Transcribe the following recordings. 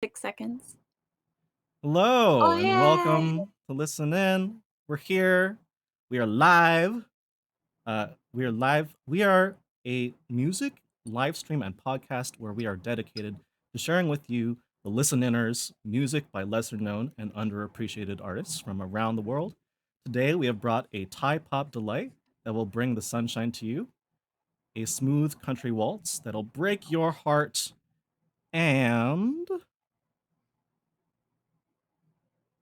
6 seconds. Oh, Hello and yay! welcome to Listen In. We're here. We are live. We are live. We are a music live stream and podcast where we are dedicated to sharing with you, the Listen Inners, music by lesser known and underappreciated artists from around the world. Today we have brought a Thai pop delight that will bring the sunshine to you, a smooth country waltz that'll break your heart, and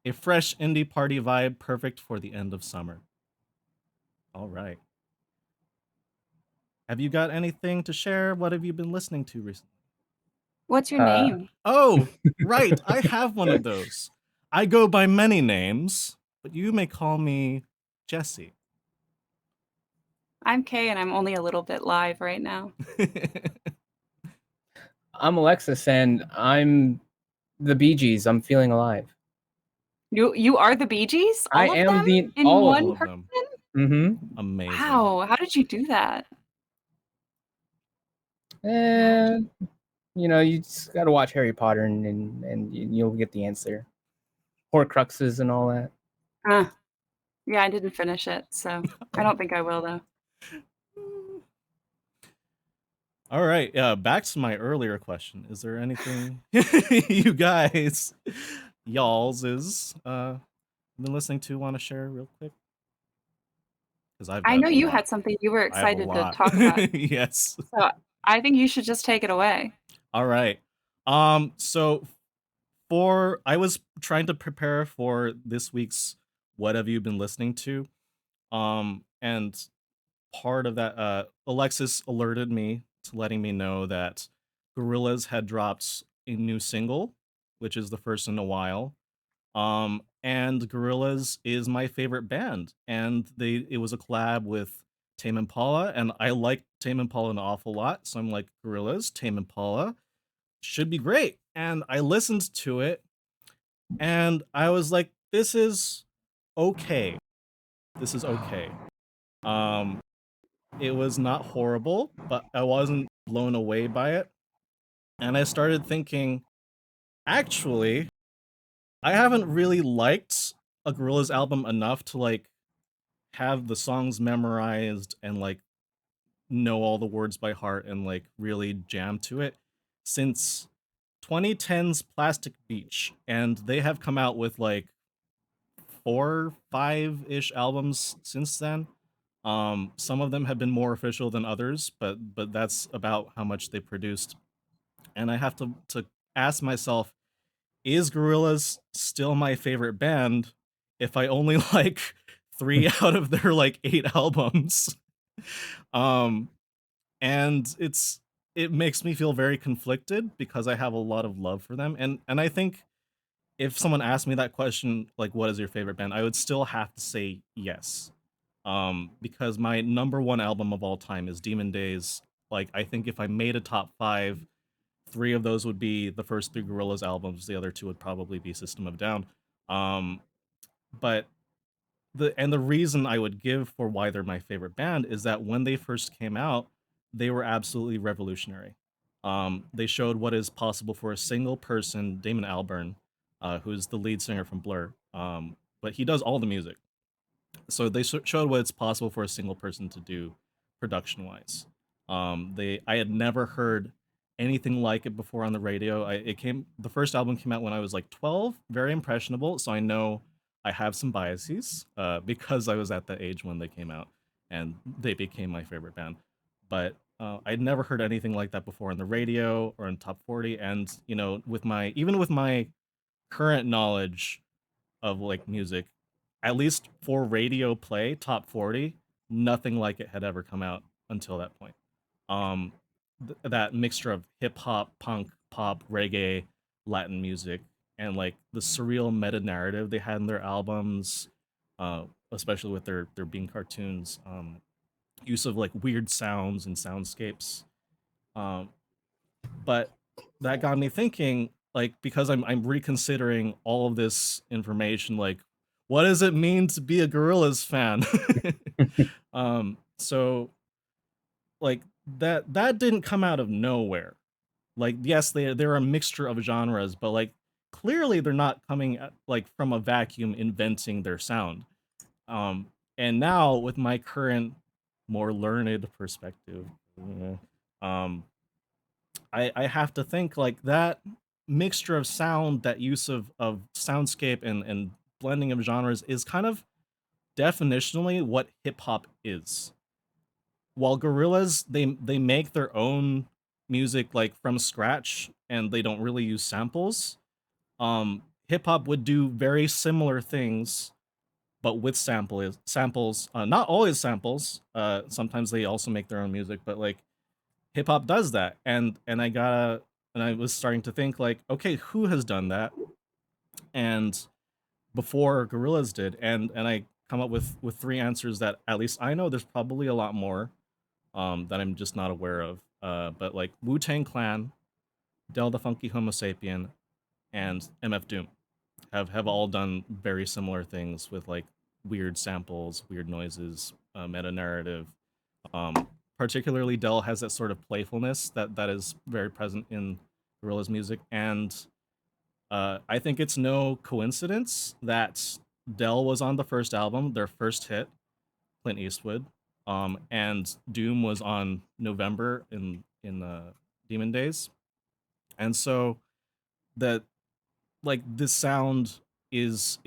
a fresh indie party vibe perfect for the end of summer. All right. Have you got anything to share? What have you been listening to recently? What's your Uh, name? Oh, right. I have one of those. I go by many names, but you may call me Jesse. I'm Kay, and I'm only a little bit live right now. I'm Alexis, and I'm the Bee Gees. I'm feeling alive. You are the Bee Gees? I All of am them the in all of one All of person? them. them. Amazing. Wow, how did you do that? And you just gotta watch Harry Potter, and you'll get the answer. Horcruxes and all that. Yeah, I didn't finish it, so I don't think I will, though. All right. Back to my earlier question. Is there anything you guys, y'all's is been listening to? Want to share real quick? Because I've I got know a you lot. had something you were I have a excited to lot. talk about, Yes. so I think you should just take it away. All right. So I was trying to prepare for this week's what have you been listening to? And part of that, Alexis alerted me to letting me know that Gorillaz had dropped a new single, which is the first in a while. And Gorillaz is my favorite band, and it was a collab with Tame Impala, and I like Tame Impala an awful lot, so I'm like, Gorillaz, Tame Impala should be great. And I listened to it, and I was like, this is okay. This is okay. It was not horrible, but I wasn't blown away by it. And I started thinking, actually, I haven't really liked a Gorillaz album enough to like have the songs memorized and like know all the words by heart and like really jam to it since 2010's Plastic Beach, and they have come out with like 4, 5-ish albums since then. Some of them have been more official than others, but that's about how much they produced. And I have to ask myself, is Gorillaz still my favorite band if I only like 3 out of their like 8 albums? Um, and it makes me feel very conflicted because I have a lot of love for them, and I think if someone asked me that question, like, what is your favorite band, I would still have to say yes. Because my number one album of all time is Demon Days. Like, I think if I made a top 5, 3 of those would be the first 3 Gorillaz albums. The other 2 would probably be System of a Down. But the reason I would give for why they're my favorite band is that when they first came out, they were absolutely revolutionary. They showed what is possible for a single person, Damon Albarn, who's the lead singer from Blur. But he does all the music. So they showed what it's possible for a single person to do production wise. I had never heard anything like it before on the radio. The first album came out when I was like 12, very impressionable. So I know I have some biases because I was at the age when they came out and they became my favorite band. But I'd never heard anything like that before on the radio or in top 40. And with my current knowledge of like music, at least for radio play, top 40, nothing like it had ever come out until that point. Um, that mixture of hip hop, punk, pop, reggae, Latin music, and like the surreal meta narrative they had in their albums, especially with their being cartoons, use of like weird sounds and soundscapes. Um, but that got me thinking, like, because I'm reconsidering all of this information, like, what does it mean to be a Gorillaz fan? So like that didn't come out of nowhere. Like, yes, they're a mixture of genres, but like clearly they're not coming like from a vacuum inventing their sound. Um, and now with my current more learned perspective, um, I have to think like that mixture of sound, that use of soundscape and blending of genres is kind of definitionally what hip hop is. While gorillas, they make their own music like from scratch and they don't really use samples. Hip hop would do very similar things but with samples, not always samples. Sometimes they also make their own music, but like hip hop does that. And I was starting to think like, okay, who has done that? And before gorillas did, and I come up with three answers that at least I know. There's probably a lot more that I'm just not aware of. But like Wu-Tang Clan, Del the Funky Homo Sapien, and MF Doom have all done very similar things with like weird samples, weird noises, meta narrative. Particularly, Del has that sort of playfulness that is very present in Gorillaz music, and I think it's no coincidence that Del was on the first album, their first hit, Clint Eastwood, and Doom was on November in Demon Days, and so that like this sound is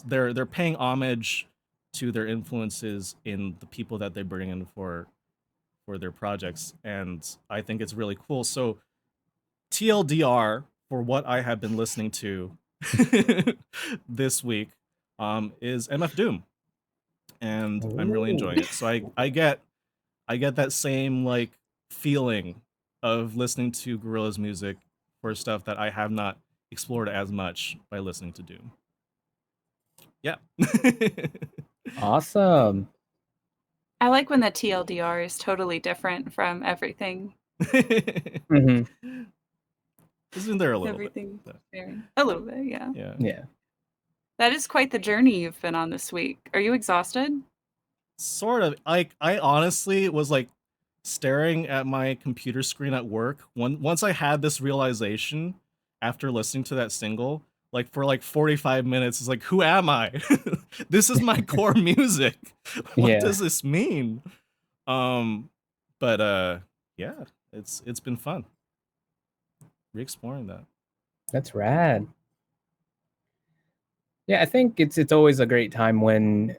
they're paying homage to their influences in the people that they bring in for their projects, and I think it's really cool. So TLDR for what I have been listening to this week is MF Doom, and I'm really Ooh. enjoying it. So I get that same like feeling of listening to Gorillaz music for stuff that I have not explored as much by listening to Doom. Yeah. Awesome. I like when the TLDR is totally different from everything. Hmm. Isn't there a little Everything bit? sharing. A little bit, yeah. Yeah. Yeah. That is quite the journey you've been on this week. Are you exhausted? Sort of. Like I honestly was like staring at my computer screen at work. Once I had this realization after listening to that single, like for like 45 minutes, it's like, who am I? This is my core music. What Yeah. does this mean? But yeah, it's been fun re-exploring that. That's rad. Yeah, I think it's always a great time when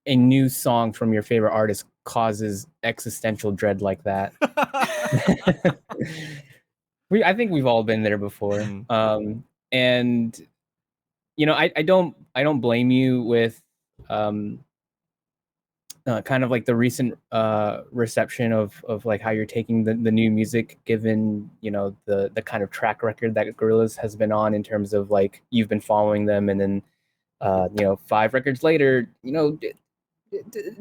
a new song from your favorite artist causes existential dread like that. I think we've all been there before. And you know, I don't blame you with kind of like the recent reception of like how you're taking the new music, given you know the kind of track record that Gorillaz has been on in terms of like you've been following them, and then you know 5 records later, you know,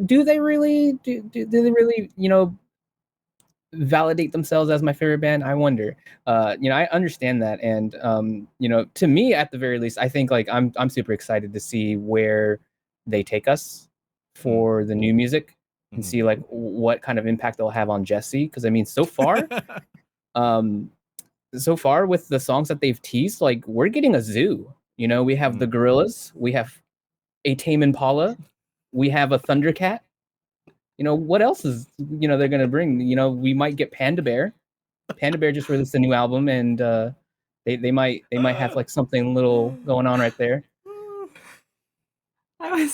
do they really do they really you know validate themselves as my favorite band? I wonder. You know, I understand that, and you know, to me, at the very least, I think like I'm super excited to see where they take us for the new music and see like what kind of impact they'll have on Jesse. Because I mean, um, so far with the songs that they've teased, like we're getting a zoo. You know, we have the Gorillas, we have a Tame Impala, we have a Thundercat. You know, what else is, you know, they're gonna bring? You know, we might get Panda Bear. Panda Bear just released a new album, and they might have like something little going on right there. I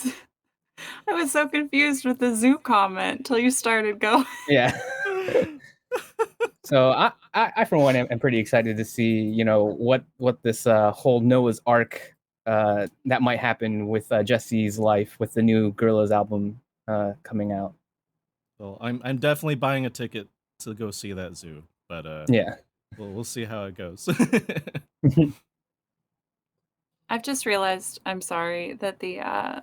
was so confused with the zoo comment till you started going. Yeah. So I for one am pretty excited to see, you know, what this whole Noah's Ark that might happen with Jesse's life with the new Gorillaz album coming out. So I'm definitely buying a ticket to go see that zoo, but Yeah. we'll see how it goes. I've just realized, I'm sorry, that the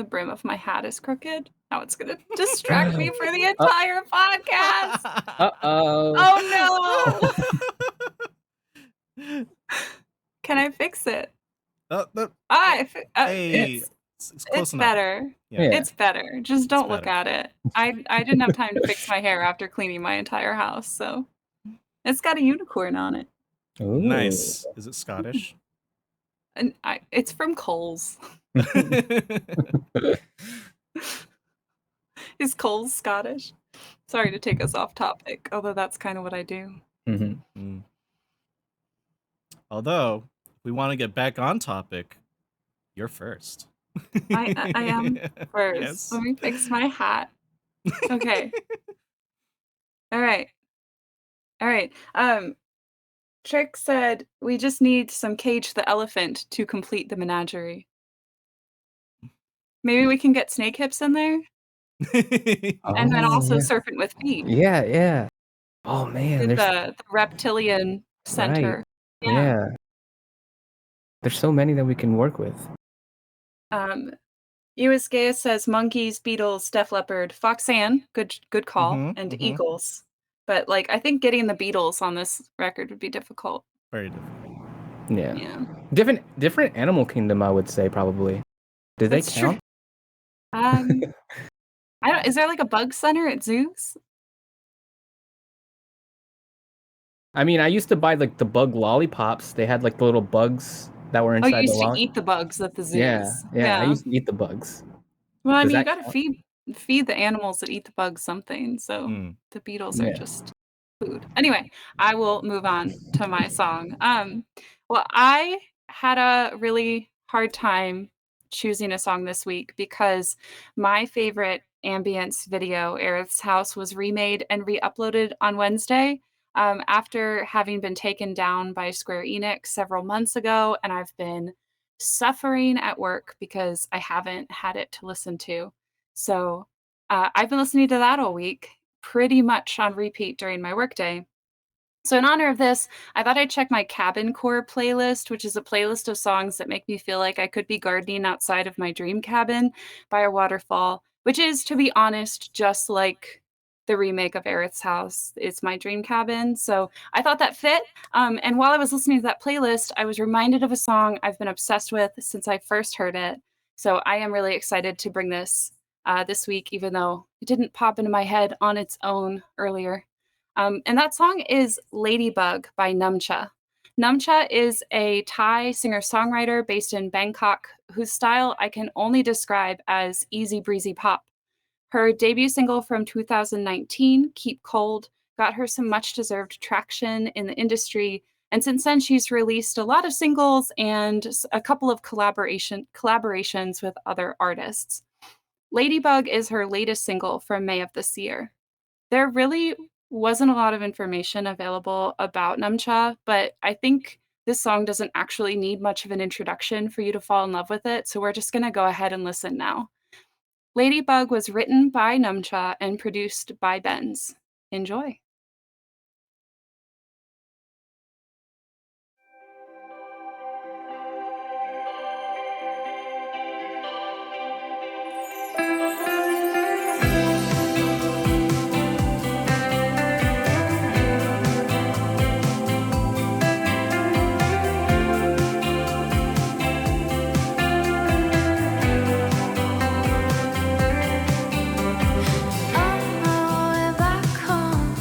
brim of my hat is crooked. Now it's gonna distract me for the entire podcast. Uh-oh. Oh no! Can I fix it? Hey, it's close It's enough. better. Yeah. It's better. Just don't look better. at it. I didn't have time to fix my hair after cleaning my entire house, so It's got a unicorn on it. Ooh. Nice. Is it Scottish? And it's from Coles. Is Coles Scottish? Sorry to take us off topic, although that's kind of what I do. Mm-hmm. Although, if we want to get back on topic, you're first. I am first. Yes. Let me fix my hat. Okay. All right. Trick said we just need some Cage the Elephant to complete the menagerie. Maybe we can get Snake Hips in there? And then also yeah. Serpent with Feet. Yeah. Oh man, With there's the reptilian center. yeah. There's so many that we can work with. US Gaius says Monkeys, Beatles, Def Leppard, Foxanne, good call, and Eagles. But like I think getting the Beatles on this record would be difficult. Very difficult. Yeah. Different Animal Kingdom, I would say probably. Did they That's true. count? Is there like a bug center at zoos? I mean, I used to buy like the bug lollipops. They had like the little bugs that were Oh, you inside the used to lollipop. eat the bugs at the zoos. Yeah. I used to eat the bugs. Well, I Does mean, you that gotta count? feed the animals that eat the bugs something, so the beetles are Yeah. just food. Anyway, I will move on to my song. Well, I had a really hard time choosing a song this week because my favorite ambience video, Aerith's House, was remade and re-uploaded on Wednesday after having been taken down by Square Enix several months ago, and I've been suffering at work because I haven't had it to listen to. So I've been listening to that all week, pretty much on repeat during my workday. So in honor of this, I thought I'd check my Cabin Core playlist, which is a playlist of songs that make me feel like I could be gardening outside of my dream cabin by a waterfall, which is, to be honest, just like the remake of Aerith's House. It's my dream cabin. So I thought that fit. And while I was listening to that playlist, I was reminded of a song I've been obsessed with since I first heard it. So I am really excited to bring this this week, even though it didn't pop into my head on its own earlier. And that song is Ladybug by Numcha. Numcha is a Thai singer-songwriter based in Bangkok whose style I can only describe as easy breezy pop. Her debut single from 2019, Keep Cold, got her some much-deserved traction in the industry, and since then she's released a lot of singles and a couple of collaborations with other artists. Ladybug is her latest single from May of this year. There really wasn't a lot of information available about Numcha, but I think this song doesn't actually need much of an introduction for you to fall in love with it, so we're just going to go ahead and listen now. Ladybug was written by Numcha and produced by Benz. Enjoy. On my way back home,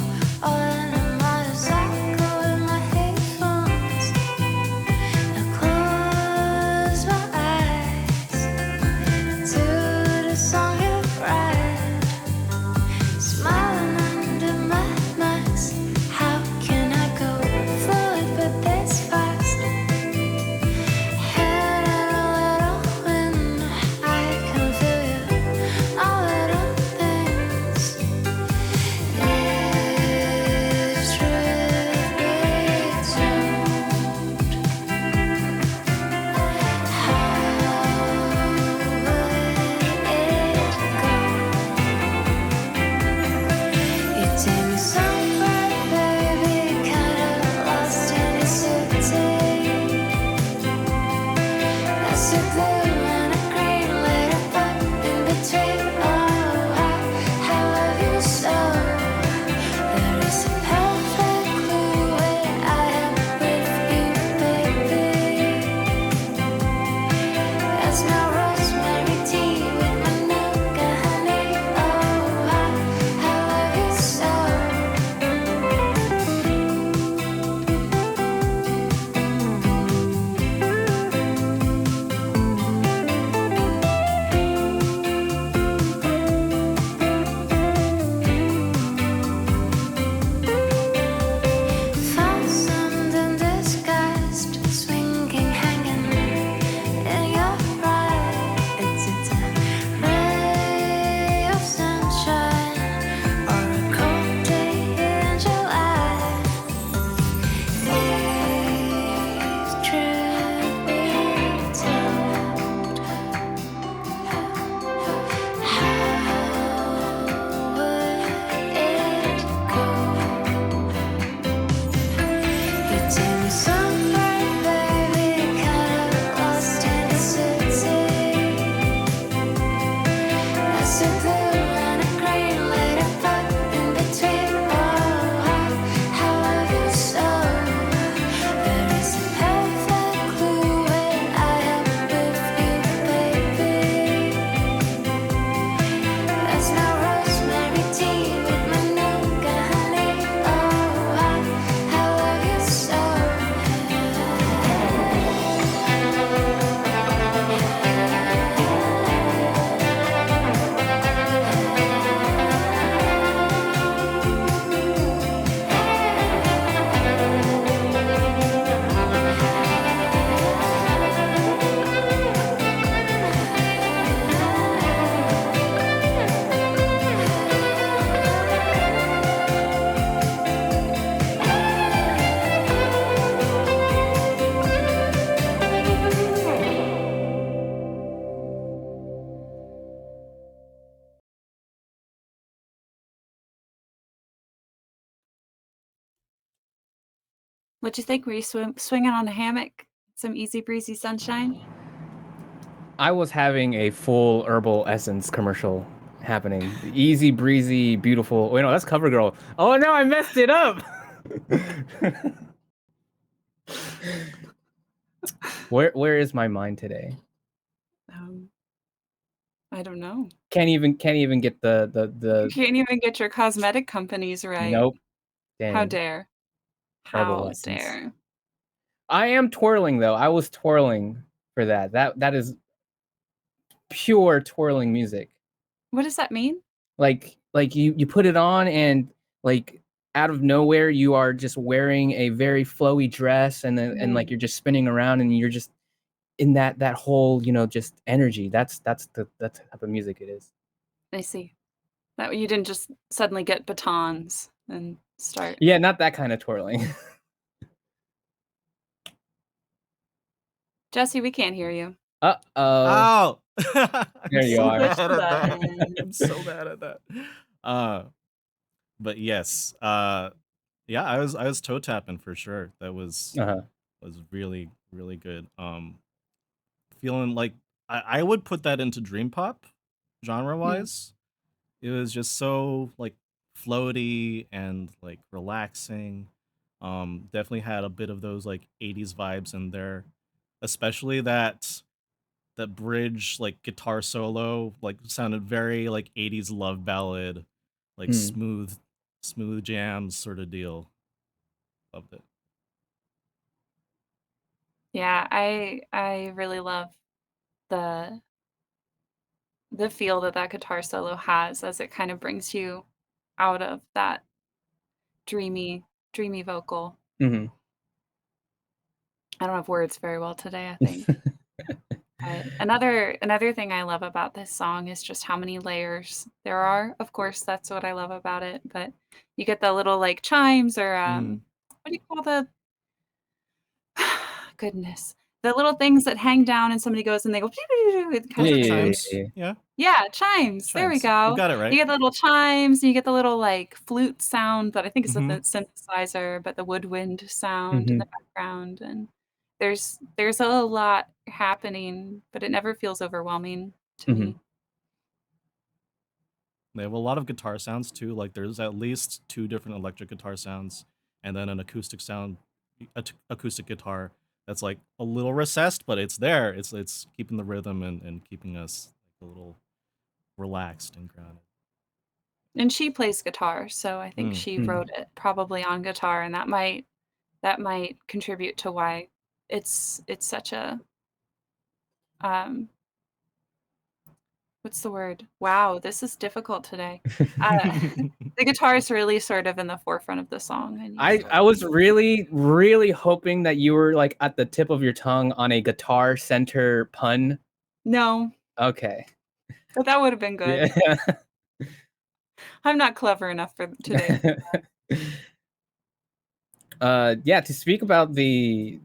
What'd you think? Were you swinging on a hammock? Some easy breezy sunshine? I was having a full herbal essence commercial happening. Easy breezy, beautiful. Wait, no, that's CoverGirl. Oh no, I messed it up. Where is my mind today? I don't know. Can't even get the You can't even get your cosmetic companies right. Nope. Dang. How dare? Herbal How essence. dare? I am twirling though. I was twirling for that. That is pure twirling music. What does that mean? Like you put it on and like out of nowhere you are just wearing a very flowy dress and then and like you're just spinning around and you're just in that whole, just energy. That's the type of music it is. I see. That you didn't just suddenly get batons and start. Yeah, not that kind of twirling. Jesse, we can't hear you. Uh-oh. Oh. There you are. I'm so bad at that. But yes. Yeah, I was toe tapping for sure. That was really, really good. Feeling like I would put that into dream pop genre wise. It was just so like floaty and like relaxing. Definitely had a bit of those like 80s vibes in there, especially that bridge like guitar solo like sounded very like 80s love ballad, like smooth jams sort of deal. Loved it. Yeah, I really love the feel that guitar solo has as it kind of brings you out of that dreamy vocal. Mm-hmm. I don't have words very well today, I think. But another thing I love about this song is just how many layers there are. Of course, that's what I love about it, but you get the little like chimes or what do you call the goodness. The little things that hang down and somebody goes and they go it kind of chimes. Yeah, chimes. There we chimes. go. You got it right. You get the little chimes, and you get the little like flute sound, but I think it's the synthesizer, but the woodwind sound in the background, and there's a lot happening, but it never feels overwhelming to me. They have a lot of guitar sounds too. Like there's at least 2 different electric guitar sounds, and then an acoustic guitar that's like a little recessed, but it's there. It's keeping the rhythm and keeping us like a little relaxed and grounded. And she plays guitar, so I think she wrote it probably on guitar, and that might contribute to why it's such a what's the word? Wow, this is difficult today. The guitar is really sort of in the forefront of the song. And I was really, really hoping that you were like at the tip of your tongue on a guitar center pun. No. Okay. But that would have been good. Yeah. I'm not clever enough for today. Yeah, to speak about the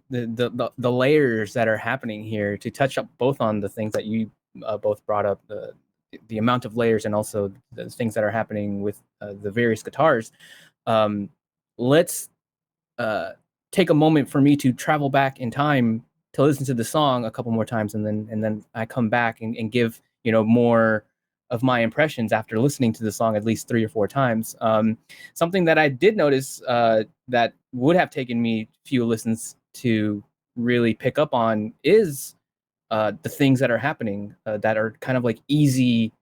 layers that are happening here, to touch up both on the things that you both brought up, the amount of layers and also the things that are happening with the various guitars. Let's take a moment for me to travel back in time to listen to the song a couple more times, and then I come back and give more of my impressions after listening to the song at least 3 or 4 times. Something that I did notice that would have taken me few listens to really pick up on is the things that are happening that are kind of like easy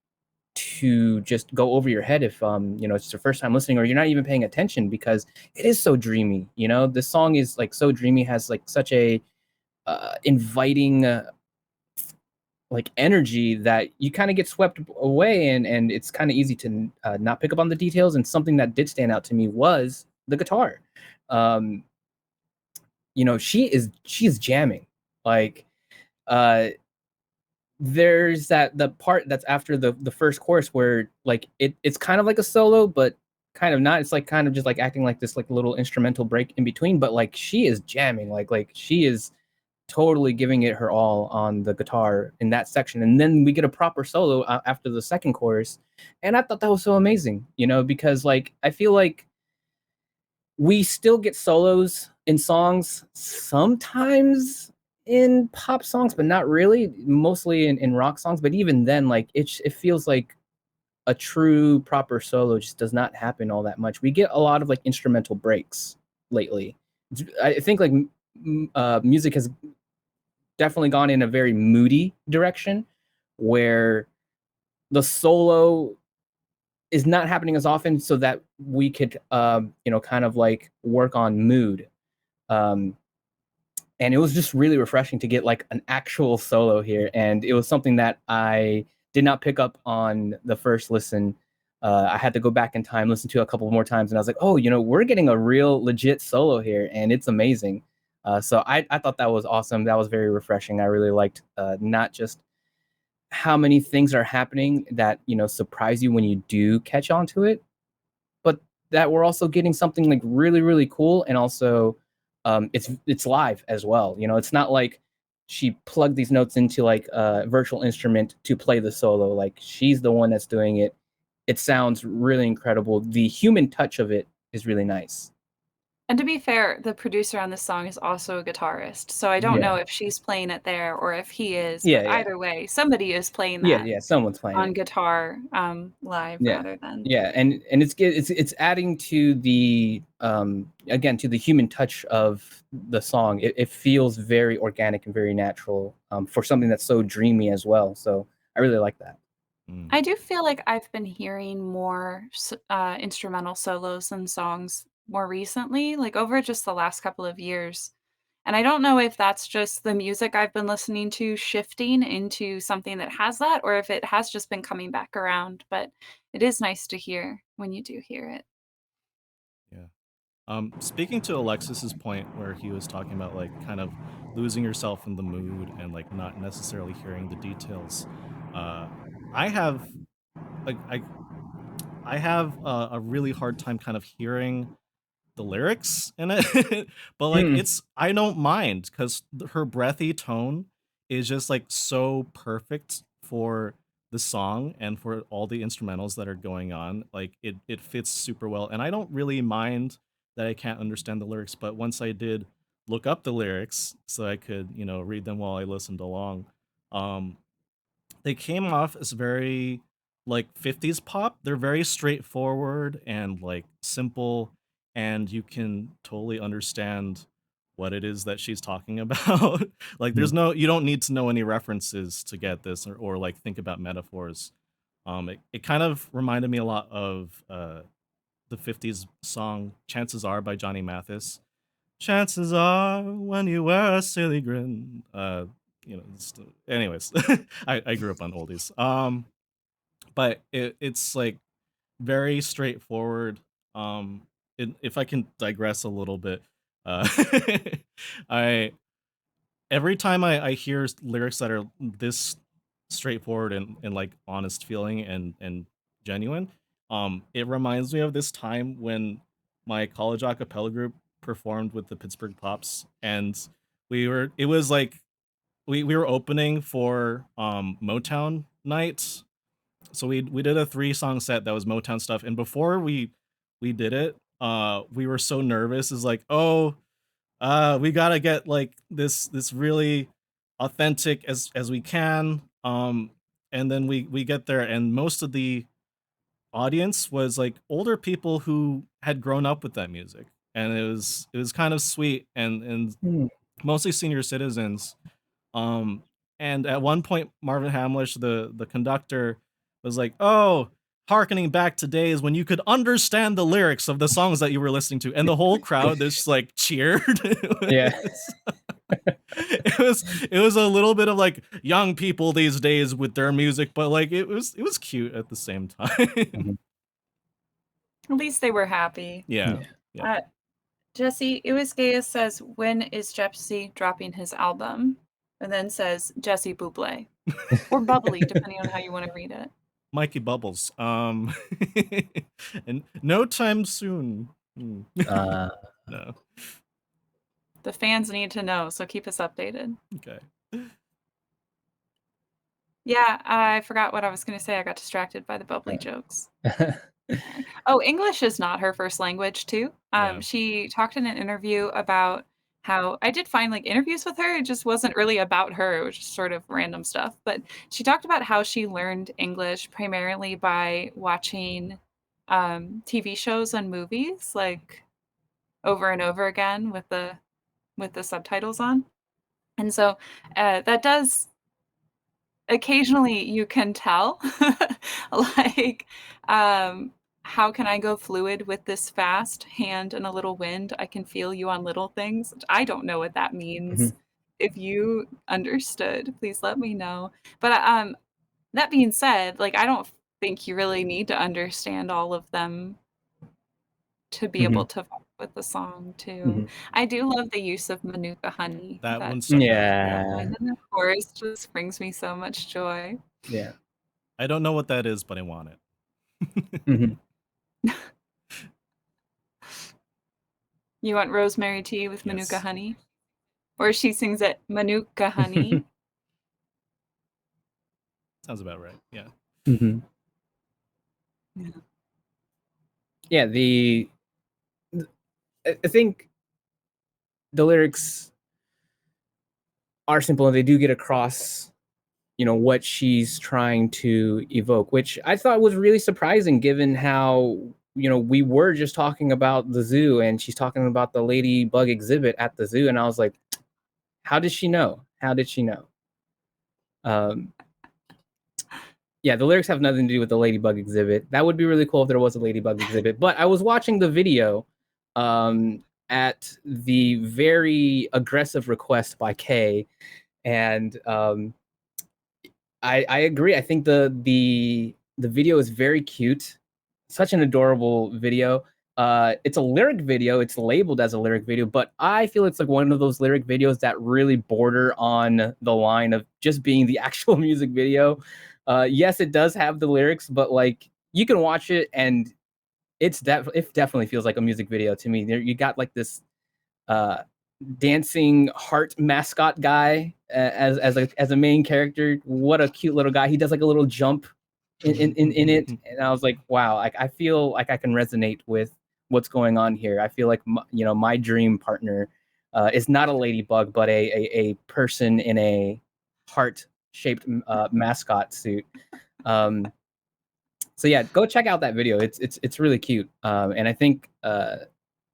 to just go over your head if it's your first time listening or you're not even paying attention, because it is so dreamy. The song is like so dreamy, has like such a inviting like energy that you kind of get swept away, and it's kind of easy to not pick up on the details. And something that did stand out to me was the guitar. um she's jamming, like uh there's the part that's after the first chorus where like it's kind of like a solo, but kind of not. It's like kind of just like acting like this like little instrumental break in between, but like she is jamming, like she is totally giving it her all on the guitar in that section. And then we get a proper solo after the second chorus, and I thought that was so amazing, because like I feel like we still get solos in songs sometimes in pop songs, but not really, mostly in rock songs. But even then, like it feels like a true proper solo just does not happen all that much. We get a lot of like instrumental breaks lately. I think like music has definitely gone in a very moody direction where the solo is not happening as often, so that we could kind of like work on mood. um and it was just really refreshing to get like an actual solo here, and it was something that I did not pick up on the first listen. I had to go back in time, listen to it a couple more times, and I was like, oh, we're getting a real legit solo here, and it's amazing. So I thought that was awesome. That was very refreshing. I really liked not just how many things are happening that surprise you when you do catch on to it, but that we're also getting something like really really cool. And also it's live as well. It's not like she plugged these notes into like a virtual instrument to play the solo. Like she's the one that's doing it. It sounds really incredible. The human touch of it is really nice. And to be fair, the producer on this song is also a guitarist, so I don't know Yeah, if she's playing it there or if he is, yeah, but yeah, either way, somebody is playing yeah, that yeah, someone's playing on it. guitar, live Yeah. rather than. Yeah, and it's adding to the again to the human touch of the song. It feels very organic and very natural for something that's so dreamy as well. So I really like that. Mm. I do feel like I've been hearing more instrumental solos and songs more recently, like over just the last couple of years. And I don't know if that's just the music I've been listening to shifting into something that has that, or if it has just been coming back around. But it is nice to hear when you do hear it. Yeah. Speaking to Alexis's point where he was talking about like kind of losing yourself in the mood and like not necessarily hearing the details, uh, I have like I have a really hard time kind of hearing the lyrics in it, but like Mm, it's I don't mind because her breathy tone is just like so perfect for the song and for all the instrumentals that are going on. Like it fits super well, and I don't really mind that I can't understand the lyrics. But once I did look up the lyrics so I could read them while I listened along, um, they came off as very like 50s pop. They're very straightforward and like simple, and you can totally understand what it is that she's talking about. Like mm, you don't need to know any references to get this, or like think about metaphors. It kind of reminded me a lot of the 50s song Chances Are by Johnny Mathis. Chances are when you wear a silly grin. Anyways, I grew up on oldies. But it's like very straightforward. Um, if I can digress a little bit, uh, I every time I hear lyrics that are this straightforward and like honest feeling and genuine, it reminds me of this time when my college a cappella group performed with the Pittsburgh Pops, and it was like we were opening for Motown night. So we did a 3 song set that was Motown stuff, and before we did it, we were so nervous. Is like, oh, we gotta get like this really authentic as we can. And then we get there, and most of the audience was like older people who had grown up with that music, and it was kind of sweet, and Hmm. mostly senior citizens. Um, and at one point, Marvin Hamlish, the conductor, was like, "Oh, harkening back to days when you could understand the lyrics of the songs that you were listening to," and the whole crowd just like cheered. Yeah. It was a little bit of like young people these days with their music, but like it was cute at the same time. Mhm. At least they were happy. Yeah. Yeah. Yeah. Uh, Jesse Iwisgaya says, when is Jesse dropping his album? And then says Jesse Buble. Or Bubbly, depending on how you want to read it. Mikey Bubbles. And no time soon. Uh, No. The fans need to know, so keep us updated. Okay. Yeah, I forgot what I was going to say. I got distracted by the bubbly jokes. uh, Oh, English is not her first language too. Yeah. She talked in an interview about how I did find like interviews with her. It just wasn't really about her. It was just sort of random stuff. But she talked about how she learned English primarily by watching TV shows and movies, like over and over again with the subtitles on. And so that does occasionally you can tell like how can I go fluid with this fast hand and a little wind? I can feel you on little things. I don't know what that means. mhm. If you understood, please let me know. But that being said, like I don't think you really need to understand all of them to be able Mhm. to vibe with the song too. Mhm. I do love the use of Manuka honey. That That one's good. Yeah. line Yeah. in the chorus just brings me so much joy. Yeah. I don't know what that is, but I want it. Mhm. You want rosemary tea with Manuka Yes. honey? Or she sings it Manuka honey. Sounds about right. Yeah. Mhm. Yeah. Yeah. I think the lyrics are simple and they do get across, what she's trying to evoke, which I thought was really surprising given how, we were just talking about the zoo and she's talking about the ladybug exhibit at the zoo. And I was like, how did she know? How did she know? Um, yeah, the lyrics have nothing to do with the ladybug exhibit. That would be really cool if there was a ladybug exhibit. But I was watching the video at the very aggressive request by Kay, and I agree. I think the video is very cute. Such an adorable video. It's a lyric video. It's labeled as a lyric video, but I feel it's like one of those lyric videos that really border on the line of just being the actual music video. Yes, it does have the lyrics, but like you can watch it and it definitely feels like a music video to me. You got like this uh, dancing heart mascot guy as a main character. What a cute little guy. He does like a little jump in it, and I was like, wow, like I feel like I can resonate with what's going on here. I feel like my dream partner is not a ladybug, but a person in a heart shaped mascot suit. So yeah, go check out that video. It's really cute, and I think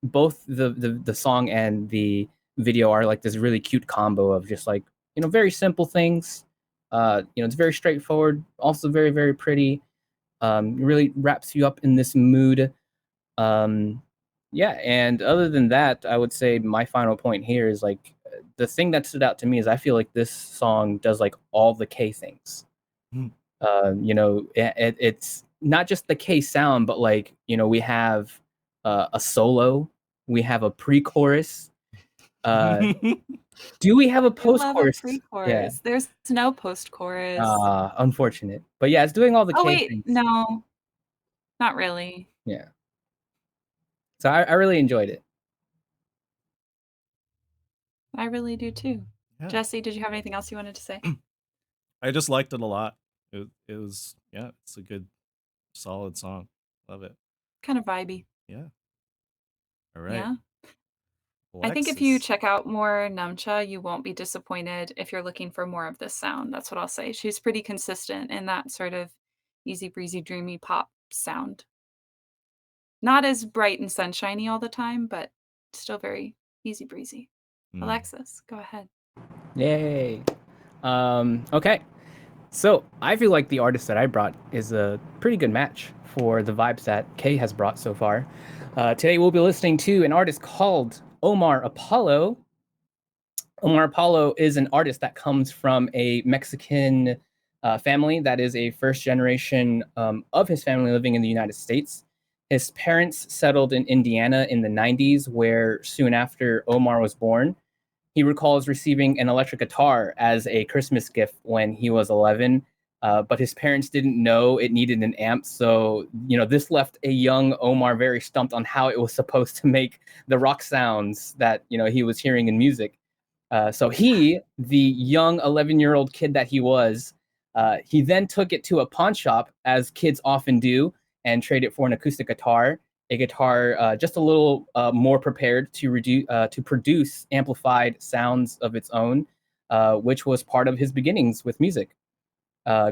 both the song and the video are like this really cute combo of just like very simple things. It's very straightforward, also very very pretty. It really wraps you up in this mood. Yeah, and other than that, I would say my final point here is like the thing that stood out to me is I feel like this song does like all the K things. It's not just the K sound, but like we have a solo, we have a pre-chorus. Do we have a I love a post-chorus? Yeah. pre-chorus. There's no post-chorus. Unfortunate, but yeah, it's doing all the Oh K wait, things. no, not really. Yeah, so I really enjoyed it. I really do too. Yeah. Jesse, did you have anything else you wanted to say? I just liked it a lot. It was, yeah, it's a good solid song. Love it. Kind of vibey. Yeah. All right. Yeah. I think if you Alexis. check out more Numcha, you won't be disappointed if you're looking for more of this sound, that's what I'll say. She's pretty consistent in that sort of easy breezy, dreamy pop sound. Not as bright and sunshiny all the time, but still very easy breezy. Mm. Alexis, go ahead. Yay. Okay. So I feel like the artist that I brought is a pretty good match for the vibes that Kay has brought so far. Today we'll be listening to an artist called Omar Apollo. Omar Apollo is an artist that comes from a Mexican family that is a first generation of his family living in the United States. His parents settled in Indiana in the 90s, where soon after Omar was born. He recalls receiving an electric guitar as a Christmas gift when he was 11, but his parents didn't know it needed an amp. So, this left a young Omar very stumped on how it was supposed to make the rock sounds that, he was hearing in music. So he, the young 11-year-old kid that he was, he then took it to a pawn shop, as kids often do, and traded it for an acoustic guitar, a guitar just a little more prepared to produce amplified sounds of its own, which was part of his beginnings with music.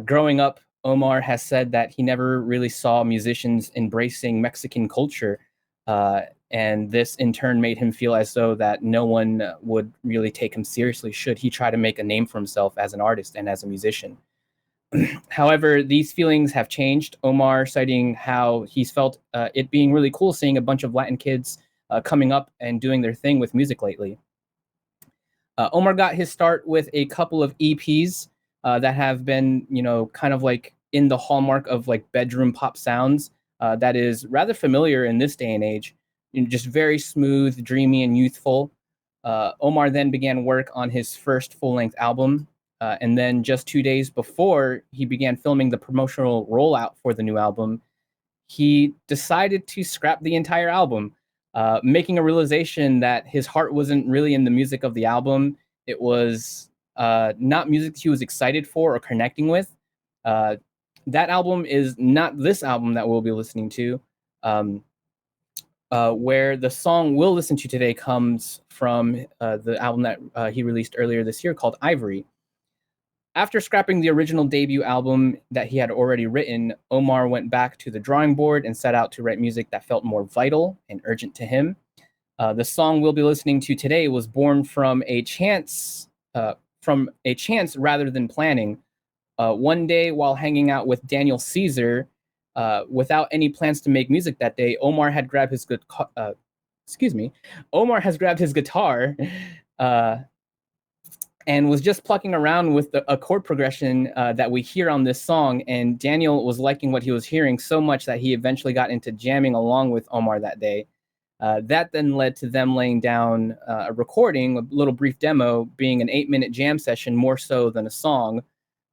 Growing up, Omar has said that he never really saw musicians embracing Mexican culture, and this in turn made him feel as though that no one would really take him seriously should he try to make a name for himself as an artist and as a musician. However, these feelings have changed. Omar citing how he's felt it being really cool seeing a bunch of Latin kids coming up and doing their thing with music lately. Omar got his start with a couple of EPs that have been, kind of like in the hallmark of like bedroom pop sounds that is rather familiar in this day and age. Just very smooth, dreamy, and youthful. Omar then began work on his first full-length album, and then just 2 days before he began filming the promotional rollout for the new album, he decided to scrap the entire album, making a realization that his heart wasn't really in the music of the album. It was not music he was excited for or connecting with. That album is not this album that we'll be listening to, where the song we'll listen to today comes from the album that he released earlier this year called Ivory. After scrapping the original debut album that he had already written, Omar went back to the drawing board and set out to write music that felt more vital and urgent to him. The song we'll be listening to today was born from a chance rather than planning. One day, while hanging out with Daniel Caesar, without any plans to make music that day, Omar has grabbed his guitar. And was just plucking around with a chord progression that we hear on this song. And Daniel was liking what he was hearing so much that he eventually got into jamming along with Omar that day. That then led to them laying down a recording, a little brief demo, being an 8-minute jam session more so than a song.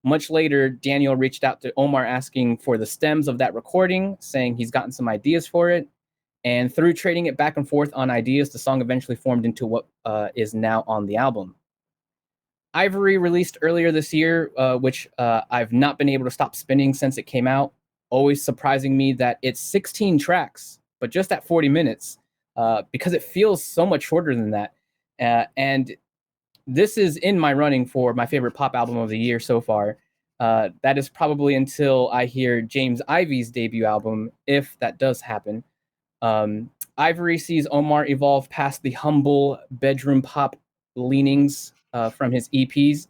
Much later, Daniel reached out to Omar asking for the stems of that recording, saying he's gotten some ideas for it. And through trading it back and forth on ideas, the song eventually formed into what is now on the album. Ivory released earlier this year, which I've not been able to stop spinning since it came out, always surprising me that it's 16 tracks, but just at 40 minutes, because it feels so much shorter than that. And this is in my running for my favorite pop album of the year so far. That is probably until I hear James Ivy's debut album, if that does happen. Ivory sees Omar evolve past the humble bedroom pop leanings from his EPs,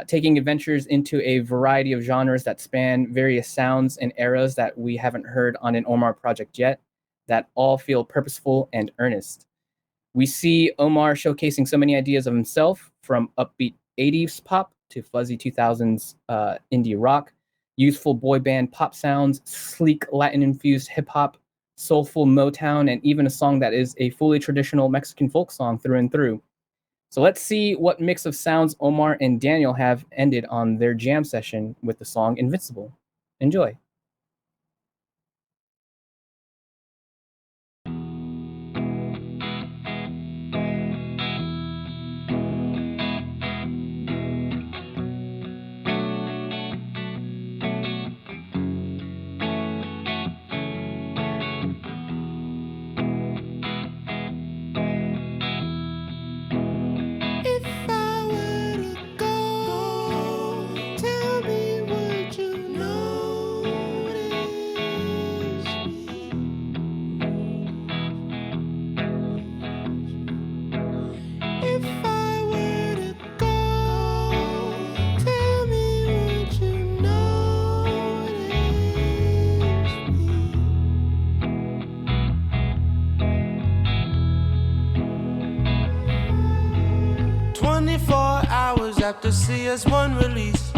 taking adventures into a variety of genres that span various sounds and eras that we haven't heard on an Omar project yet, that all feel purposeful and earnest. We see Omar showcasing so many ideas of himself, from upbeat 80s pop to fuzzy 2000s indie rock, youthful boy band pop sounds, sleek Latin-infused hip-hop, soulful Motown, and even a song that is a fully traditional Mexican folk song through and through. So let's see what mix of sounds Omar and Daniel have ended on their jam session with the song Invincible. Enjoy. 24 hours after CS1 release.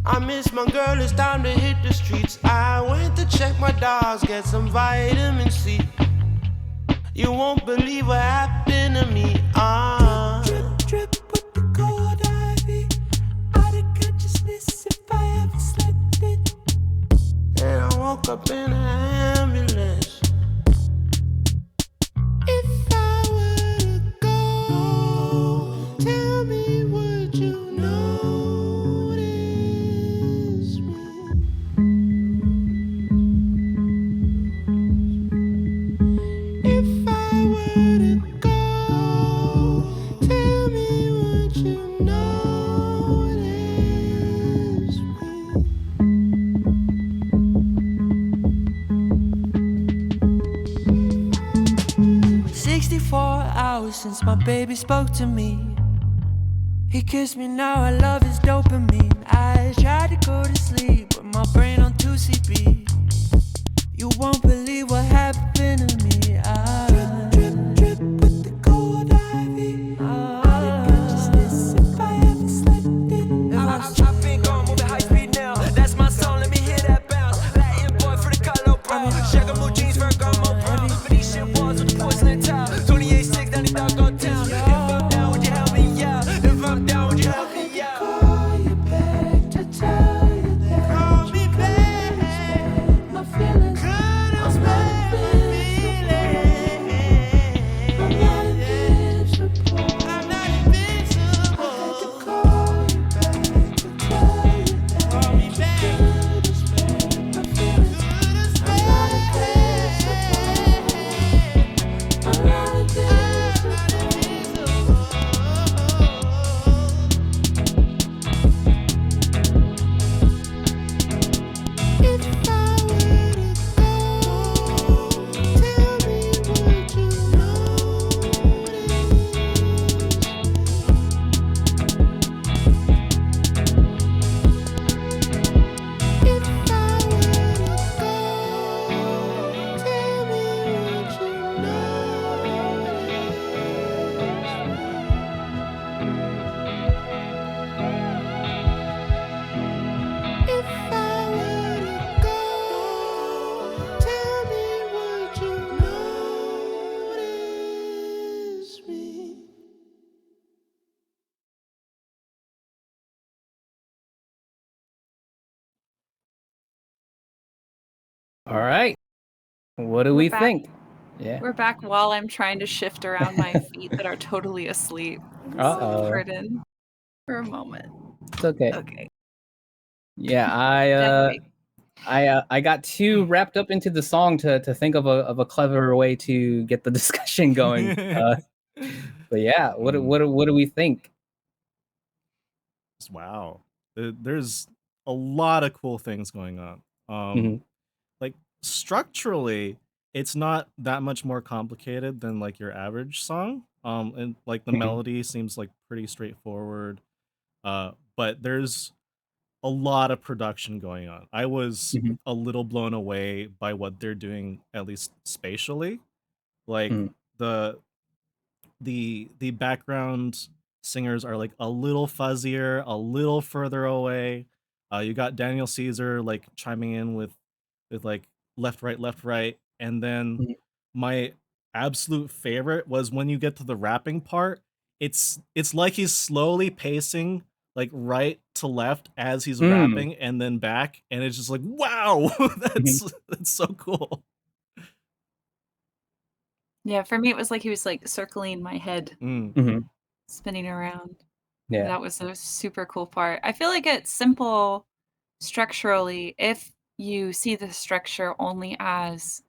I miss my girl, it's time to hit the streets. I went to check my dogs, get some vitamin C. You won't believe what happened to me. Drip, drip, drip with the cold ivy. Out of consciousness if I ever slept it. And I woke up in an ambulance. If I were to go, tell me, would you notice me? If I were to go, tell me, would you notice me? 64 hours since my baby spoke to me. He kissed me, now I love his dopamine. I tried to go to sleep with my brain on 2CB. You won't believe what happened to me. Drip, drip, drip with the cold ivy. Out of consciousness if I ever slept it. I've been gone, moving high speed now. That's my song, let me hear that bounce. Latin boy for the color brown. Shagamo jeans, Ferragamo brown. Venetian walls with the porcelain tile. 28-6 down the doggone town. If I'm down, would you help me out? If I'm down, would you help me out? Call you back to tell you that. Call me back. My feelings. I'm not invincible. I'm not invincible. I'm not invincible. I had to call you back to tell you that. Call me back. Could explain my feelings. I'm not invincible. I'm not invincible. If I were to go, tell me, would you notice? If I were to go, tell me, would you notice? If I were to go, tell me, would you notice me? All right. What do We're we back. think? Yeah. We're back while I'm trying to shift around my feet that are totally asleep. So Uh-oh. pardon for a moment. It's okay. Okay. Yeah, Anyway. I got too wrapped up into the song to think of a clever way to get the discussion going. But yeah, what do we think? Wow. There's a lot of cool things going on. Mhm. Like structurally, it's not that much more complicated than like your average song. And like the Mhm. melody seems like pretty straightforward. But there's a lot of production going on. I was Mhm. a little blown away by what they're doing, at least spatially. Like Mhm. the the background singers are like a little fuzzier, a little further away. You got Daniel Caesar like chiming in with like left, right, and then Mhm. my absolute favorite was when you get to the rapping part. It's like he's slowly pacing like right to left as he's Mm. rapping and then back, and it's just like wow, Mhm. that's so cool. Yeah, for me, it was like he was like circling my head, Mhm. spinning around. Yeah. That was a super cool part. I feel like it's simple structurally if you see the structure only as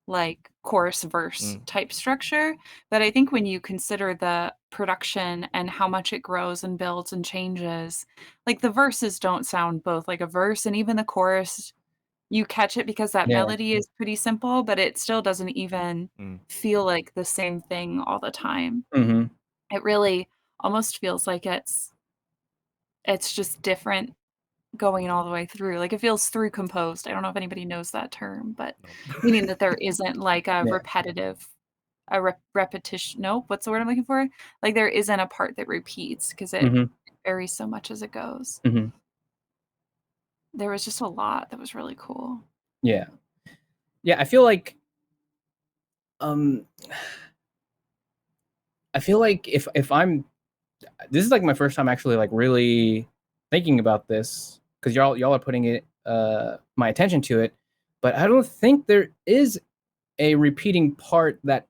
like chorus verse Mm. type structure. But I think when you consider the production and how much it grows and builds and changes, like the verses don't sound both like a verse and even the chorus, you catch it because that Yeah. melody is pretty simple, but it still doesn't even Mm. feel like the same thing all the time. Mhm. It really almost feels like it's just different going all the way through, like, it feels through composed. I don't know if anybody knows that term, but Nope. meaning that there isn't, like, a Yeah. repetitive, repetition. Nope, what's the word I'm looking for? Like there isn't a part that repeats because it Mm-hmm. varies so much as it goes. Mm-hmm. There was just a lot that was really cool. Yeah. I feel like um if I'm this is like my first time actually like really thinking about this, because y'all are putting it my attention to it, but I don't think there is a repeating part that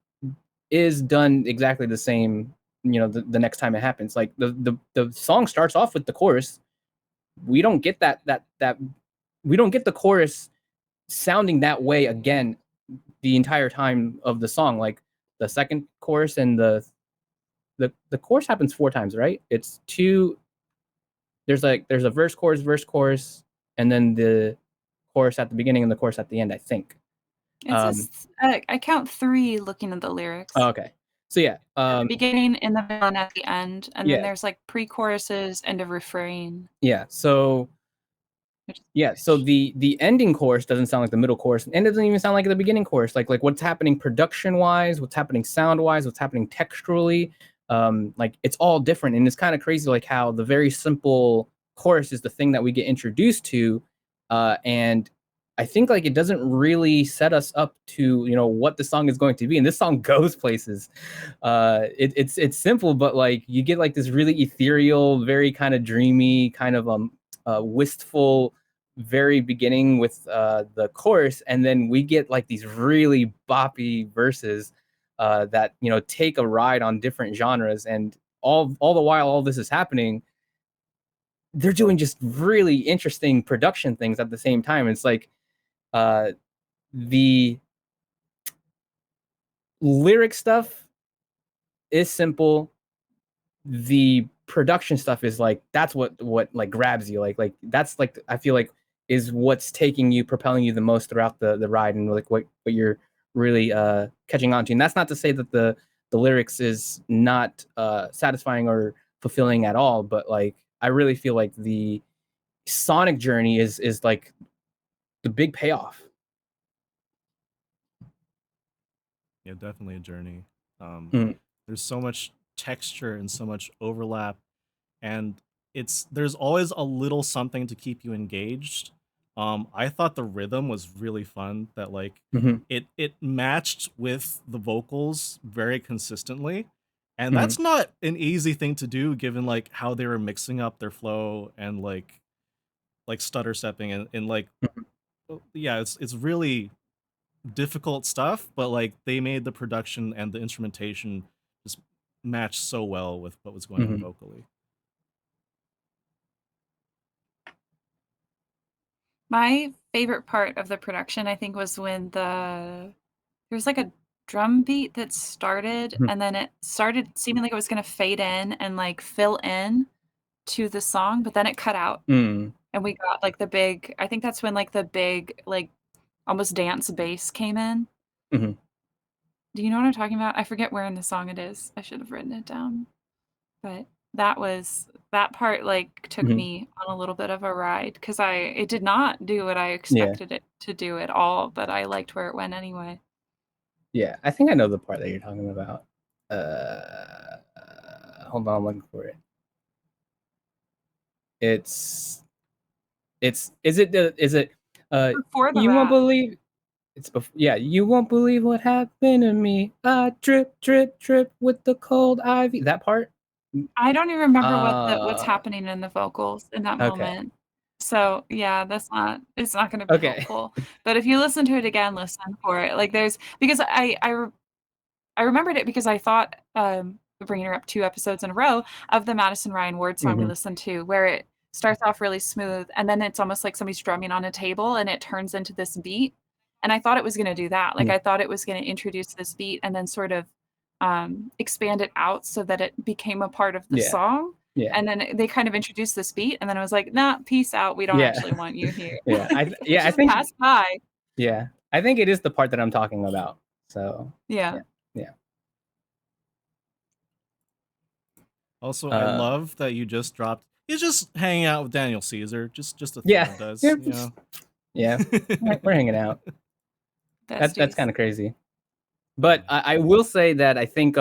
is done exactly the same, the next time it happens. Like the song starts off with the chorus. We don't get that we don't get the chorus sounding that way again the entire time of the song. Like the second chorus and the chorus happens 4 times, right? It's 2. There's a verse, chorus, and then the chorus at the beginning and the chorus at the end, I think. It says I count 3 looking at the lyrics. Oh, okay. So yeah, At the beginning, in the middle, and at the end, and Yeah. then there's like pre-choruses and a refrain. yeah. So the ending chorus doesn't sound like the middle chorus, and it doesn't even sound like the beginning chorus. Like what's happening production wise, what's happening sound wise, what's happening texturally, like it's all different. And it's kind of crazy like how the very simple chorus is the thing that we get introduced to, and I think like it doesn't really set us up to what the song is going to be. And this song goes places. It's simple, but like you get like this really ethereal, very kind of dreamy, kind of wistful very beginning with the chorus, and then we get like these really boppy verses that take a ride on different genres. And all the while all this is happening, they're doing just really interesting production things at the same time. It's like the lyric stuff is simple, the production stuff is like that's what like grabs you, like that's like I feel like is what's taking you, propelling you the most throughout the ride, and like what you're really catching on to. And that's not to say that the lyrics is not satisfying or fulfilling at all, but like I really feel like the sonic journey is like the big payoff. Yeah, definitely a journey. Mm. There's so much texture and so much overlap, and there's always a little something to keep you engaged. I thought the rhythm was really fun, that like Mhm. it matched with the vocals very consistently. And Mhm. that's not an easy thing to do given like how they were mixing up their flow and like stutter stepping and like yeah, it's really difficult stuff, but like they made the production and the instrumentation just match so well with what was going on Mhm. vocally. My favorite part of the production, I think, was when there was like a drum beat that started, Mhm. and then it started seeming like it was gonna fade in and like fill in to the song, but then it cut out, Mm. and we got like the big. I think that's when like the big like almost dance bass came in. Mhm. Do you know what I'm talking about? I forget where in the song it is. I should have written it down. But that part, like, took Mhm. me on a little bit of a ride because it did not do what I Yeah. expected it to do at all, but I liked where it went anyway. Yeah, I think I know the part that you're talking about. Hold on, I'm looking for it. Is it Before the you won't rap. believe you won't believe what happened to me. I drip with the cold ivy. That part? I don't even remember what's Uh happening in the vocals in that okay. moment. So, yeah, it's not gonna be Okay. helpful. But if you listen to it again, listen for it. Like, because I remembered it because I thought, bringing her up 2 episodes in a row of the Madison Ryan Ward song we Mhm. listened to, where it starts off really smooth, and then it's almost like somebody's drumming on a table, and it turns into this beat, and I thought it was gonna do that. Like, Yeah. I thought it was gonna introduce this beat and then sort of, expand it out so that it became a part of the Yeah. song, Yeah. and then they kind of introduced this beat, and then I was like, "Nah, peace out. We don't Yeah. actually want you here." Yeah. It I just think passed by. I think it is the part that I'm talking about. So, Yeah. yeah. Also, I love that you just dropped. He's just hanging out with Daniel Caesar, just a thing Yeah. he does. Yeah. You know? Yeah. We're hanging out. That's Besties. kind of crazy. But I will say that I think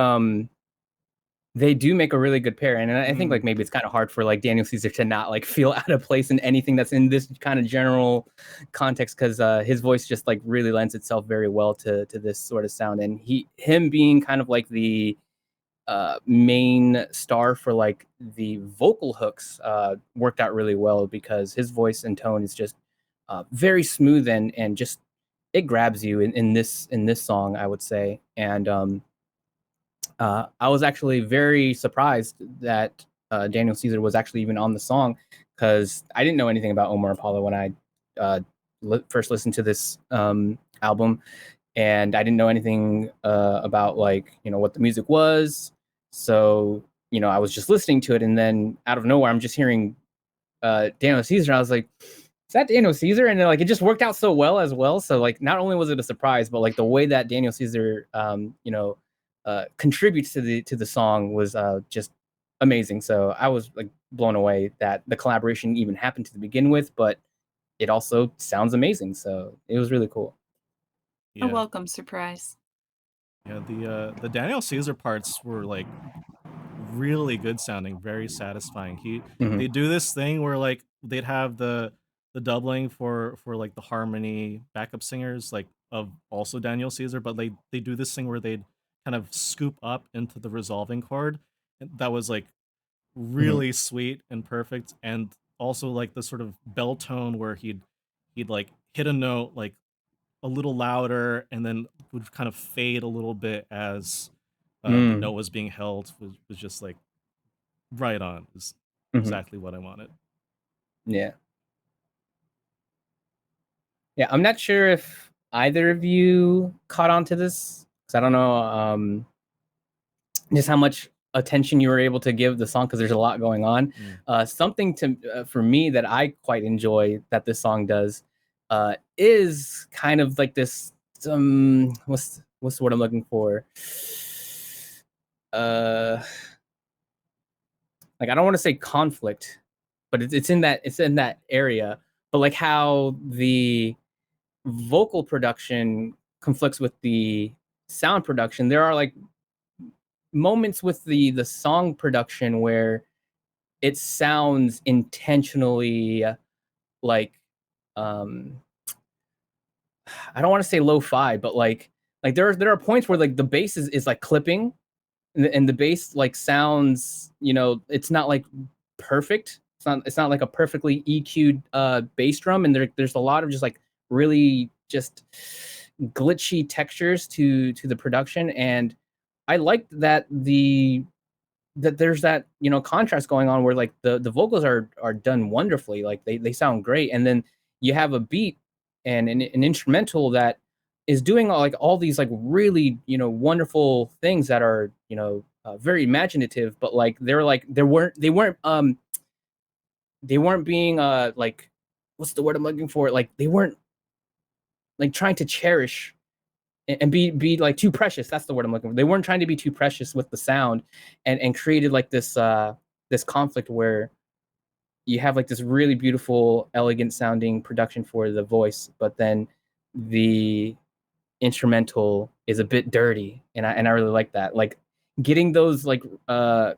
they do make a really good pair, and I think like maybe it's kind of hard for like Daniel Caesar to not like feel out of place in anything that's in this kind of general context, because his voice just like really lends itself very well to this sort of sound, and him being kind of like the main star for like the vocal hooks worked out really well, because his voice and tone is just very smooth, and just it grabs you in this song, I would say. And I was actually very surprised that Daniel Caesar was actually even on the song, because I didn't know anything about Omar Apollo when I first listened to this album, and I didn't know anything about like, you know, what the music was. So, you know, I was just listening to it, and then out of nowhere, I'm just hearing Daniel Caesar. And I was like, is that Daniel Caesar? And then, like, it just worked out so well as well. So like, not only was it a surprise, but like the way that Daniel Caesar, you know, contributes to the song was just amazing. So I was like blown away that the collaboration even happened to begin with, but it also sounds amazing. So it was really cool. A welcome surprise. Yeah, the Daniel Caesar parts were like really good sounding, very satisfying. They do this thing where like they'd have the doubling for like the harmony backup singers like of also Daniel Caesar, but they do this thing where they'd kind of scoop up into the resolving chord. And that was like really sweet and perfect, and also like the sort of bell tone where he'd like hit a note like a little louder and then would kind of fade a little bit as the note was being held was just like right on. Is exactly what I wanted. Yeah. Yeah, I'm not sure if either of you caught on to this, because I don't know just how much attention you were able to give the song, because there's a lot going on. Something for me that I quite enjoy that this song does is kind of like this what's the word I'm looking for? Like, I don't want to say conflict, but it's in that area. But like how the vocal production conflicts with the sound production, there are like moments with the song production where it sounds intentionally like I don't want to say lo-fi, but like there are points where like the bass is like clipping, and the bass like sounds, you know, it's not like perfect. It's not like a perfectly EQ'd bass drum, and there's a lot of just like really just glitchy textures to the production. And I liked that there's that, you know, contrast going on where like the vocals are done wonderfully, like they sound great, and then you have a beat and an instrumental that is doing like all these like really, you know, wonderful things that are, you know, very imaginative, but like they weren't being like, what's the word I'm looking for, like they weren't like trying to cherish and be like too precious. That's the word I'm looking for. They weren't trying to be too precious with the sound, and created like this this conflict where you have like this really beautiful, elegant sounding production for the voice, but then the instrumental is a bit dirty, and I really like that. Like getting those like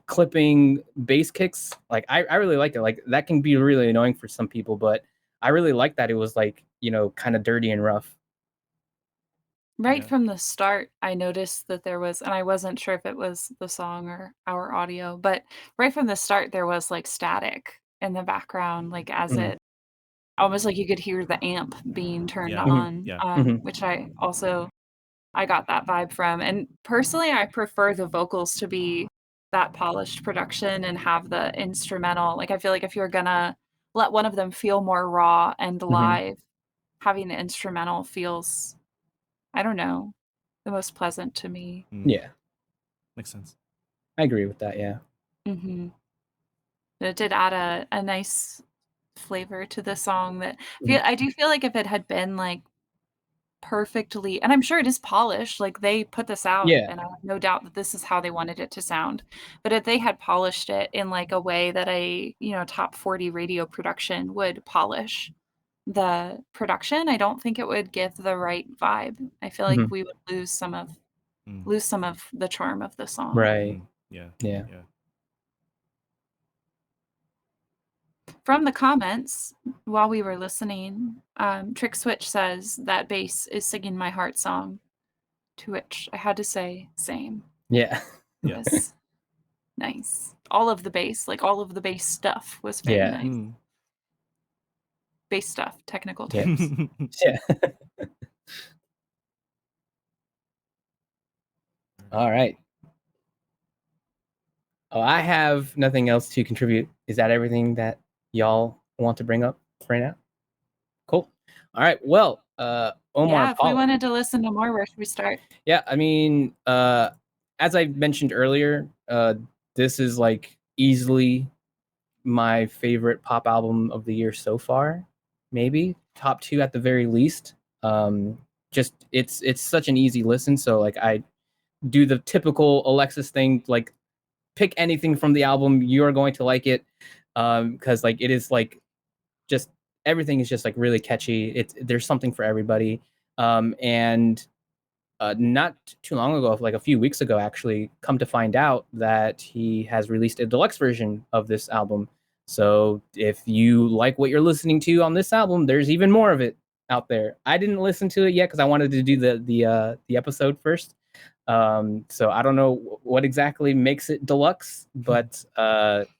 clipping bass kicks, like I really like it. Like that can be really annoying for some people, but I really like that it was like, you know, kind of dirty and rough. Right from the start, I noticed that there was, and I wasn't sure if it was the song or our audio, but right from the start, there was like static in the background, like as it almost like you could hear the amp being turned on, which I got that vibe from. And personally, I prefer the vocals to be that polished production and have the instrumental. Like, I feel like if you're gonna let one of them feel more raw and live, having the instrumental feels, I don't know, the most pleasant to me. Yeah. Makes sense. I agree with that, yeah. But it did add a nice flavor to the song that I do feel like if it had been like perfectly, and I'm sure it is polished, like they put this out Yeah. and I have no doubt that this is how they wanted it to sound. But if they had polished it in like a way that a, you know, top 40 radio production would polish the production, I don't think it would give the right vibe. I feel like we would lose some of Mm. lose some of the charm of the song. Right. Yeah. Yeah. From the comments while we were listening, Trick Switch says that bass is singing my heart song, to which I had to say same. Yeah. Yeah. Yes. Nice. All of the bass, like all of the bass stuff was very Yeah. nice. Mm. Bass stuff, technical Yeah. terms. Yeah. All right. Oh, I have nothing else to contribute. Is that everything that y'all want to bring up right now? Cool. All right. Well, Omar Yeah, if we Apollo. wanted to listen to more, where should we start? Yeah, I mean, as I mentioned earlier, this is like easily my favorite pop album of the year so far. Maybe top 2 at the very least. Just it's such an easy listen. So like I do the typical Alexis thing, like pick anything from the album, you are going to like it, because like it is like just everything is just like really catchy. There's something for everybody, and not too long ago, like a few weeks ago, actually, come to find out that he has released a deluxe version of this album. So if you like what you're listening to on this album, there's even more of it out there. I didn't listen to it yet because I wanted to do the episode first. So I don't know what exactly makes it deluxe, but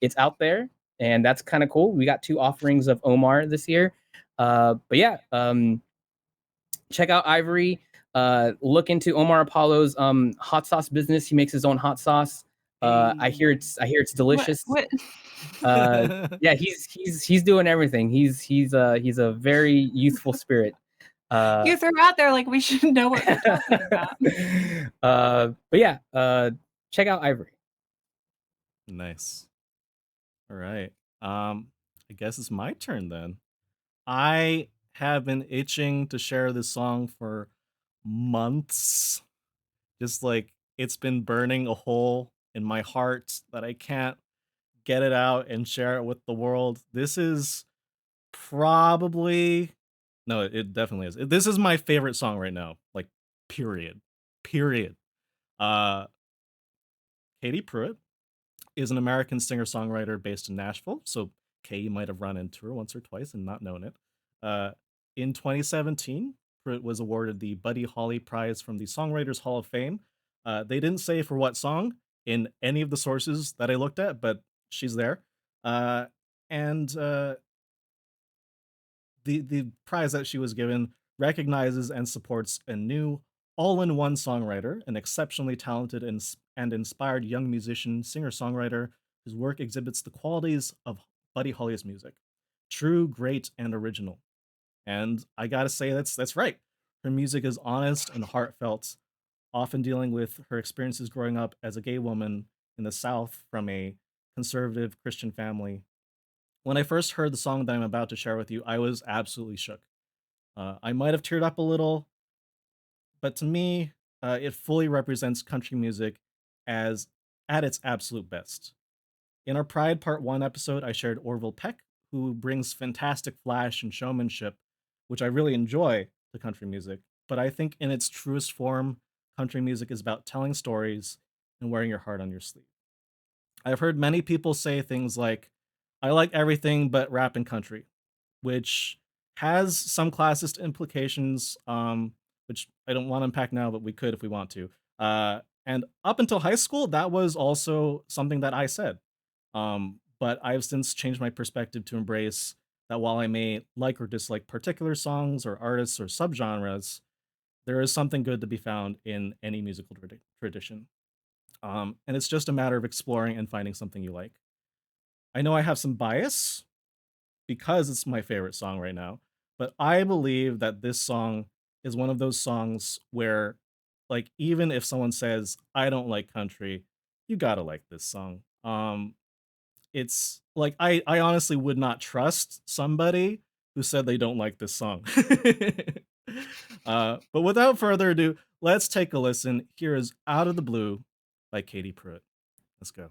it's out there, and that's kind of cool. We got 2 offerings of Omar this year. But yeah, check out Ivory. Look into Omar Apollo's hot sauce business. He makes his own hot sauce. I hear it's delicious. What? Yeah, he's doing everything. He's a very youthful spirit. You threw out there like we should know what we're talking about. But yeah, check out Ivory. Nice. All right. I guess it's my turn then. I have been itching to share this song for months. Just like it's been burning a hole in my heart that I can't get it out and share it with the world. This is probably no, it definitely is. This is my favorite song right now. Like period. Period. Uh Katie Pruitt is an American singer-songwriter based in Nashville. So Kay, you might have run into her once or twice and not known it. In 2017, Pruitt was awarded the Buddy Holly Prize from the Songwriters Hall of Fame. They didn't say for what song in any of the sources that I looked at, but she's there. And the prize that she was given recognizes and supports a new all-in-one songwriter, an exceptionally talented and inspired young musician, singer-songwriter whose work exhibits the qualities of Buddy Holly's music. True, great, and original. And I gotta say, that's right. Her music is honest and heartfelt, often dealing with her experiences growing up as a gay woman in the South from a conservative Christian family. When I first heard the song that I'm about to share with you, I was absolutely shook. I might have teared up a little, but to me, it fully represents country music as at its absolute best. In our Pride Part 1 episode, I shared Orville Peck, who brings fantastic flash and showmanship, which I really enjoy to country music. But I think in its truest form, country music is about telling stories and wearing your heart on your sleeve. I've heard many people say things like, I like everything but rap and country, which has some classist implications, which I don't want to unpack now, but we could if we want to. And up until high school, that was also something that I said. But I've since changed my perspective to embrace that while I may like or dislike particular songs or artists or subgenres, there is something good to be found in any musical tradition. And it's just a matter of exploring and finding something you like. I know I have some bias because it's my favorite song right now, but I believe that this song is one of those songs where, like, even if someone says, I don't like country, you gotta like this song. It's like I honestly would not trust somebody who said they don't like this song. But without further ado, let's take a listen. Here is Out of the Blue by Katie Pruitt. Let's go.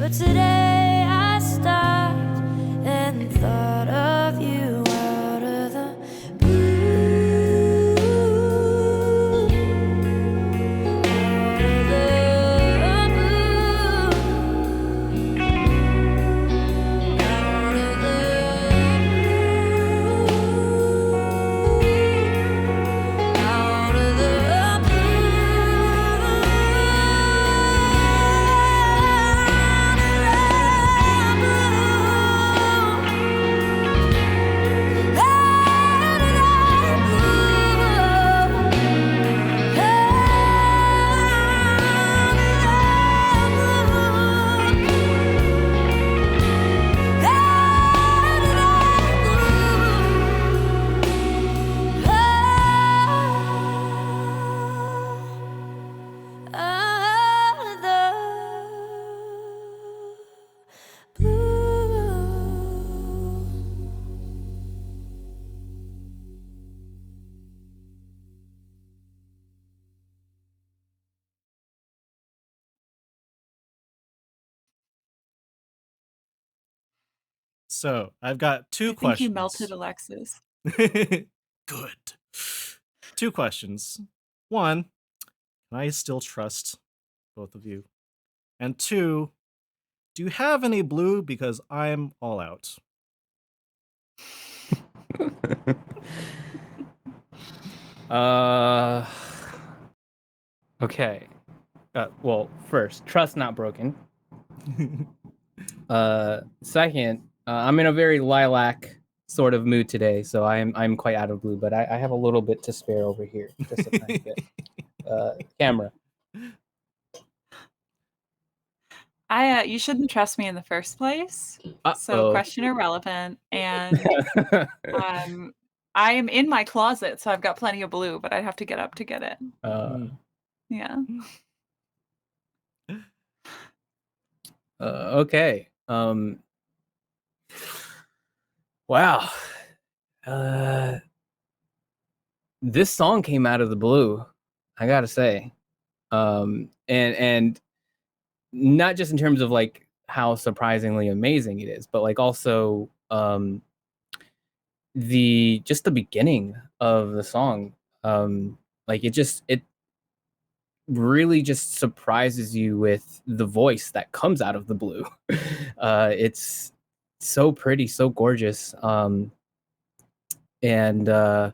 But today I stopped and thought of you out of the blue. Out of the blue. Out of the blue. Out of the So I've got two I think questions. you melted Alexis. Good. 2 questions. 1, can I still trust both of you? And 2, do you have any blue? Because I'm all out. Okay. Well, first, trust not broken. Second, I'm in a very lilac sort of mood today, so I'm quite out of blue, but I have a little bit to spare over here, just a tiny bit. Camera. You shouldn't trust me in the first place. So Uh-oh. question irrelevant. And I am in my closet, so I've got plenty of blue, but I'd have to get up to get it. Yeah. Okay. Wow. This song came out of the blue, I gotta say. And not just in terms of like how surprisingly amazing it is, but like also the beginning of the song. Like it really just surprises you with the voice that comes out of the blue. It's so pretty, so gorgeous. And I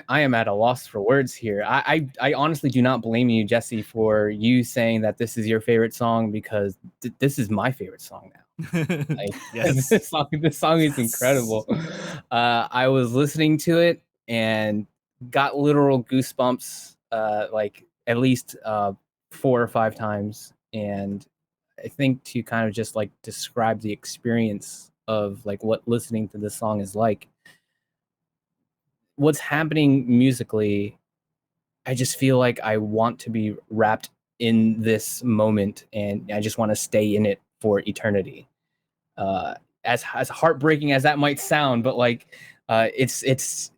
am at a loss for words here. I honestly do not blame you, Jesse, for you saying that this is your favorite song, because this is my favorite song now. Like, Yes. this song is incredible. I was listening to it and got literal goosebumps, like at least 4 or 5 times. And I think to kind of just like describe the experience of like what listening to this song is like, what's happening musically, I just feel like I want to be wrapped in this moment, and I just want to stay in it for eternity. As heartbreaking as that might sound, but like it's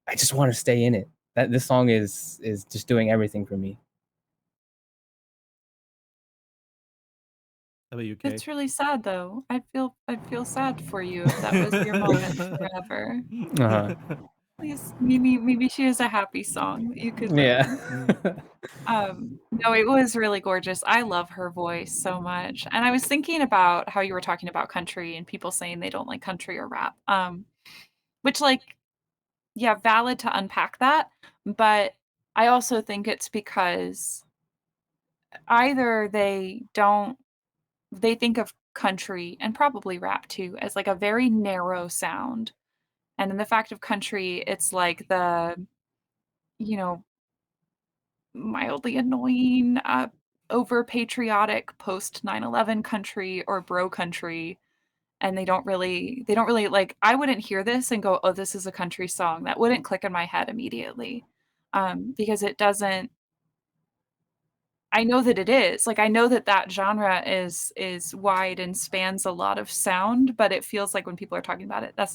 I just want to stay in it. That this song is just doing everything for me. How about you, Kay? It's really sad though. I'd feel sad for you if that was your moment forever. Please, maybe she has a happy song that you could learn. No, it was really gorgeous. I love her voice so much. And I was thinking about how you were talking about country and people saying they don't like country or rap. Which like, yeah, valid to unpack that, but I also think it's because either they think of country and probably rap too as like a very narrow sound. And in the fact of country, it's like the, you know, mildly annoying, over patriotic post 9/11 country or bro country, and they don't really like, I wouldn't hear this and go, "Oh, this is a country song." That wouldn't click in my head immediately, because it doesn't. I know that it is. Like, I know that that genre is wide and spans a lot of sound, but it feels like when people are talking about it, they're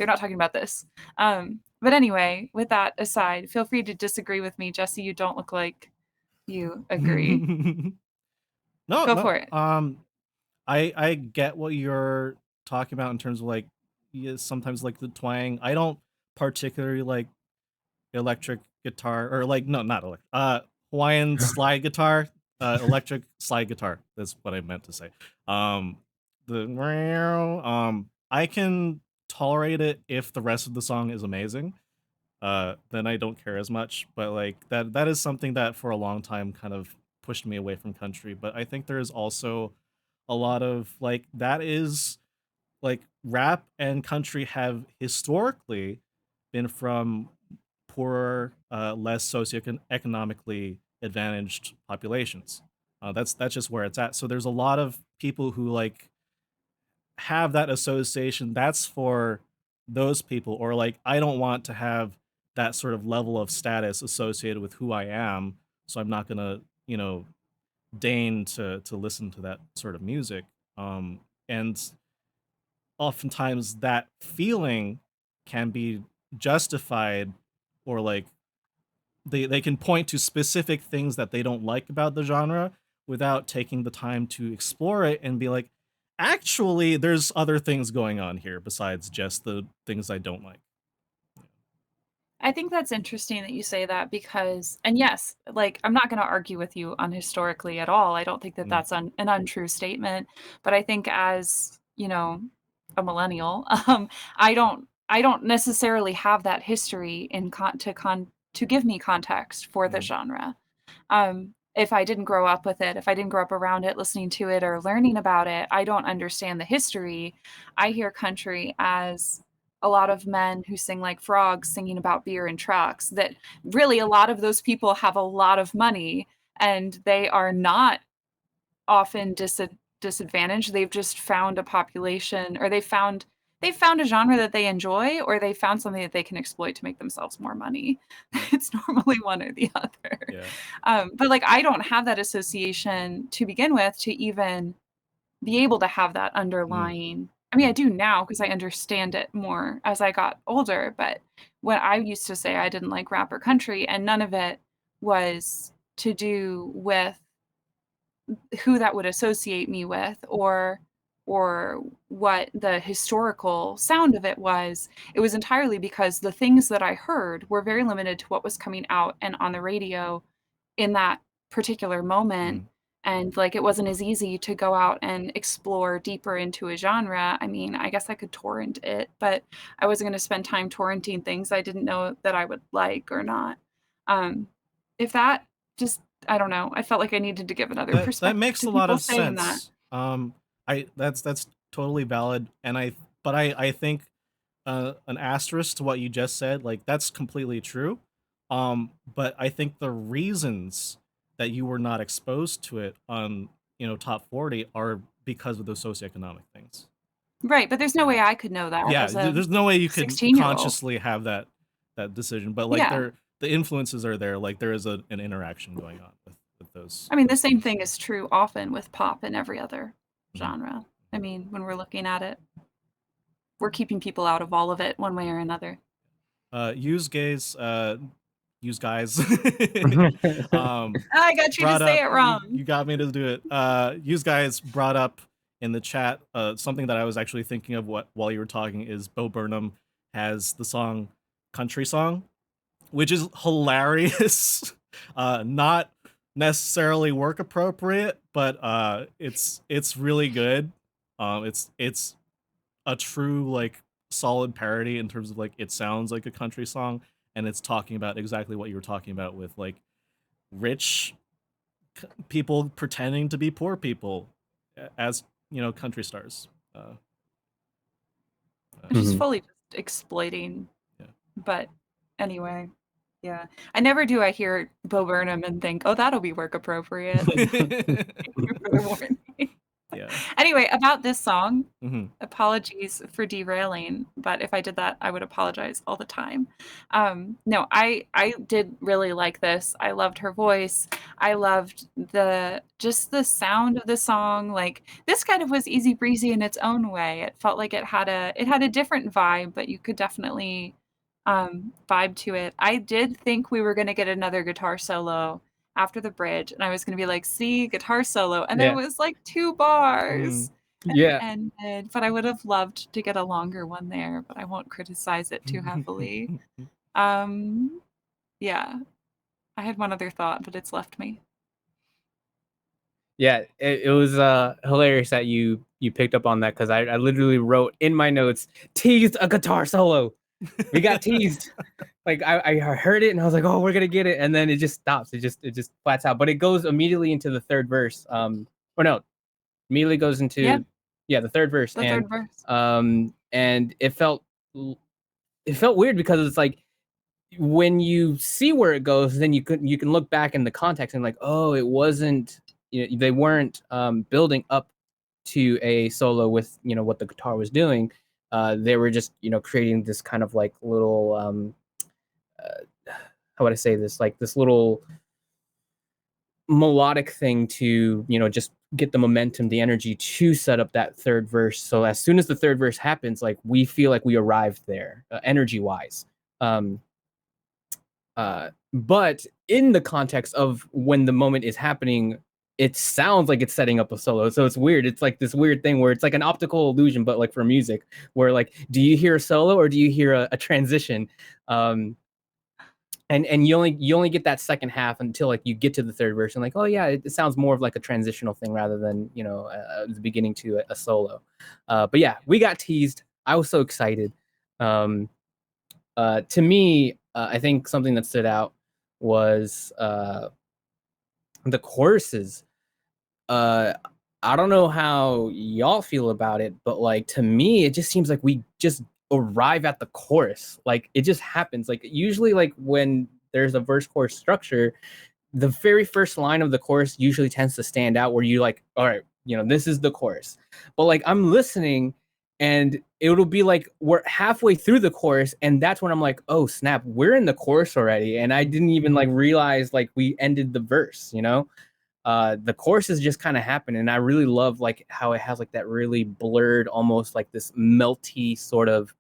not talking about this. But anyway, with that aside, feel free to disagree with me. Jesse, you don't look like you agree. No, Go no. for it. I get what you're talking about in terms of like, yeah, sometimes like the twang. I don't particularly like electric guitar, or like, no, not electric. Hawaiian slide guitar. Electric slide guitar. That's what I meant to say. Um, I can tolerate it if the rest of the song is amazing. Then I don't care as much. But like that is something that for a long time kind of pushed me away from country. But I think there is also a lot of like, that is like, rap and country have historically been from poorer, less socioeconomically advantaged populations. That's just where it's at. So there's a lot of people who like have that association. That's for those people, or like, I don't want to have that sort of level of status associated with who I am, so I'm not gonna, deign to listen to that sort of music. And oftentimes that feeling can be justified, or like, they can point to specific things that they don't like about the genre without taking the time to explore it and be like, actually, there's other things going on here besides just the things I don't like. I think that's interesting that you say that because, and yes, like I'm not going to argue with you on historically at all. I don't think that Mm. that's an untrue statement, but I think as, a millennial, I don't necessarily have that history to give me context for the Mhm. genre. If I didn't grow up with it, if I didn't grow up around it, listening to it or learning about it, I don't understand the history. I hear country as a lot of men who sing like frogs singing about beer and trucks, that really a lot of those people have a lot of money and they are not often disadvantaged. They've just found a population, or they've found a genre that they enjoy, or they found something that they can exploit to make themselves more money. It's normally one or the other. Yeah. But like I don't have that association to begin with to even be able to have that underlying. I mean, I do now because I understand it more as I got older, but when I used to say I didn't like rap or country, and none of it was to do with who that would associate me with, or what the historical sound of it was. It was entirely because the things that I heard were very limited to what was coming out and on the radio in that particular moment. Mm. And like it wasn't as easy to go out and explore deeper into a genre. I mean, I guess I could torrent it, but I wasn't going to spend time torrenting things I didn't know that I would like or not. If that just I don't know. I felt like I needed to give another That perspective makes to a lot people of saying that. sense. I that's totally valid, and I think an asterisk to what you just said, like, that's completely true. But I think the reasons that you were not exposed to it on, top 40 are because of those socioeconomic things. Right, but there's no way I could know that Yeah, as a there's no way you could 16-year-old. consciously have that decision, but like, Yeah. the influences are there. Like, there is an interaction going on with those. I mean, the same thing is true often with pop and every other Mhm. genre. I mean, when we're looking at it, we're keeping people out of all of it one way or another. Use gays, use guys. I got you to Brought say up, it wrong. you got me to do it. Use guys brought up in the chat something that I was actually thinking of while you were talking is Bo Burnham has the song Country Song, which is hilarious. Not necessarily work appropriate, but it's really good. It's a true like solid parody in terms of like, it sounds like a country song, and it's talking about exactly what you were talking about with like rich people pretending to be poor people as country stars. Which is Mhm. fully just exploiting. Yeah. But anyway, yeah. I never do I hear Bo Burnham and think, oh, that'll be work appropriate. Thank you for the warning. Yeah. Anyway, about this song, Hmm. apologies for derailing, but if I did that, I would apologize all the time. No, I did really like this. I loved her voice. I loved just the sound of the song. Like this kind of was easy breezy in its own way. It felt like it had a different vibe, but you could definitely vibe to it. I did think we were going to get another guitar solo after the bridge, and I was gonna be like, "See, guitar solo," and then Yeah. it was like 2 bars, and it Yeah. ended. But I would have loved to get a longer one there, but I won't criticize it too heavily. Yeah, I had one other thought, but it's left me. Yeah, it was hilarious that you picked up on that, because I literally wrote in my notes, teased a guitar solo. We got teased. Like I heard it and I was like, oh, we're gonna get it, and then it just stops. It just flats out. But it goes immediately into the third verse. Or no, immediately goes Yeah, into the third verse. the third verse. And it felt weird, because it's like, when you see where it goes, then you can look back in the context and like, oh, it wasn't, they weren't building up to a solo with what the guitar was doing. They were just creating this kind of like little how would I say this, like this little melodic thing to just get the momentum, the energy to set up that third verse. So as soon as the third verse happens, like we feel like we arrived there, energy wise. But in the context of when the moment is happening, it sounds like it's setting up a solo. So it's weird. It's like this weird thing where it's like an optical illusion, but like for music, where like, do you hear a solo or do you hear a transition? And you only get that second half until like you get to the third verse, and like, oh yeah, it sounds more of like a transitional thing rather than the beginning to a solo. But yeah, we got teased. I was so excited. To me, I think something that stood out was the choruses. I don't know how y'all feel about it, but like to me, it just seems like we just arrive at the chorus. Like it just happens. Like usually, like when there's a verse chorus structure, the very first line of the chorus usually tends to stand out, where you like, all right, this is the chorus. But like I'm listening, and it'll be like we're halfway through the chorus, and that's when I'm like, oh snap, we're in the chorus already, and I didn't even like realize like we ended the verse. The choruses just kind of happen, and I really love like how it has like that really blurred, almost like this melty sort of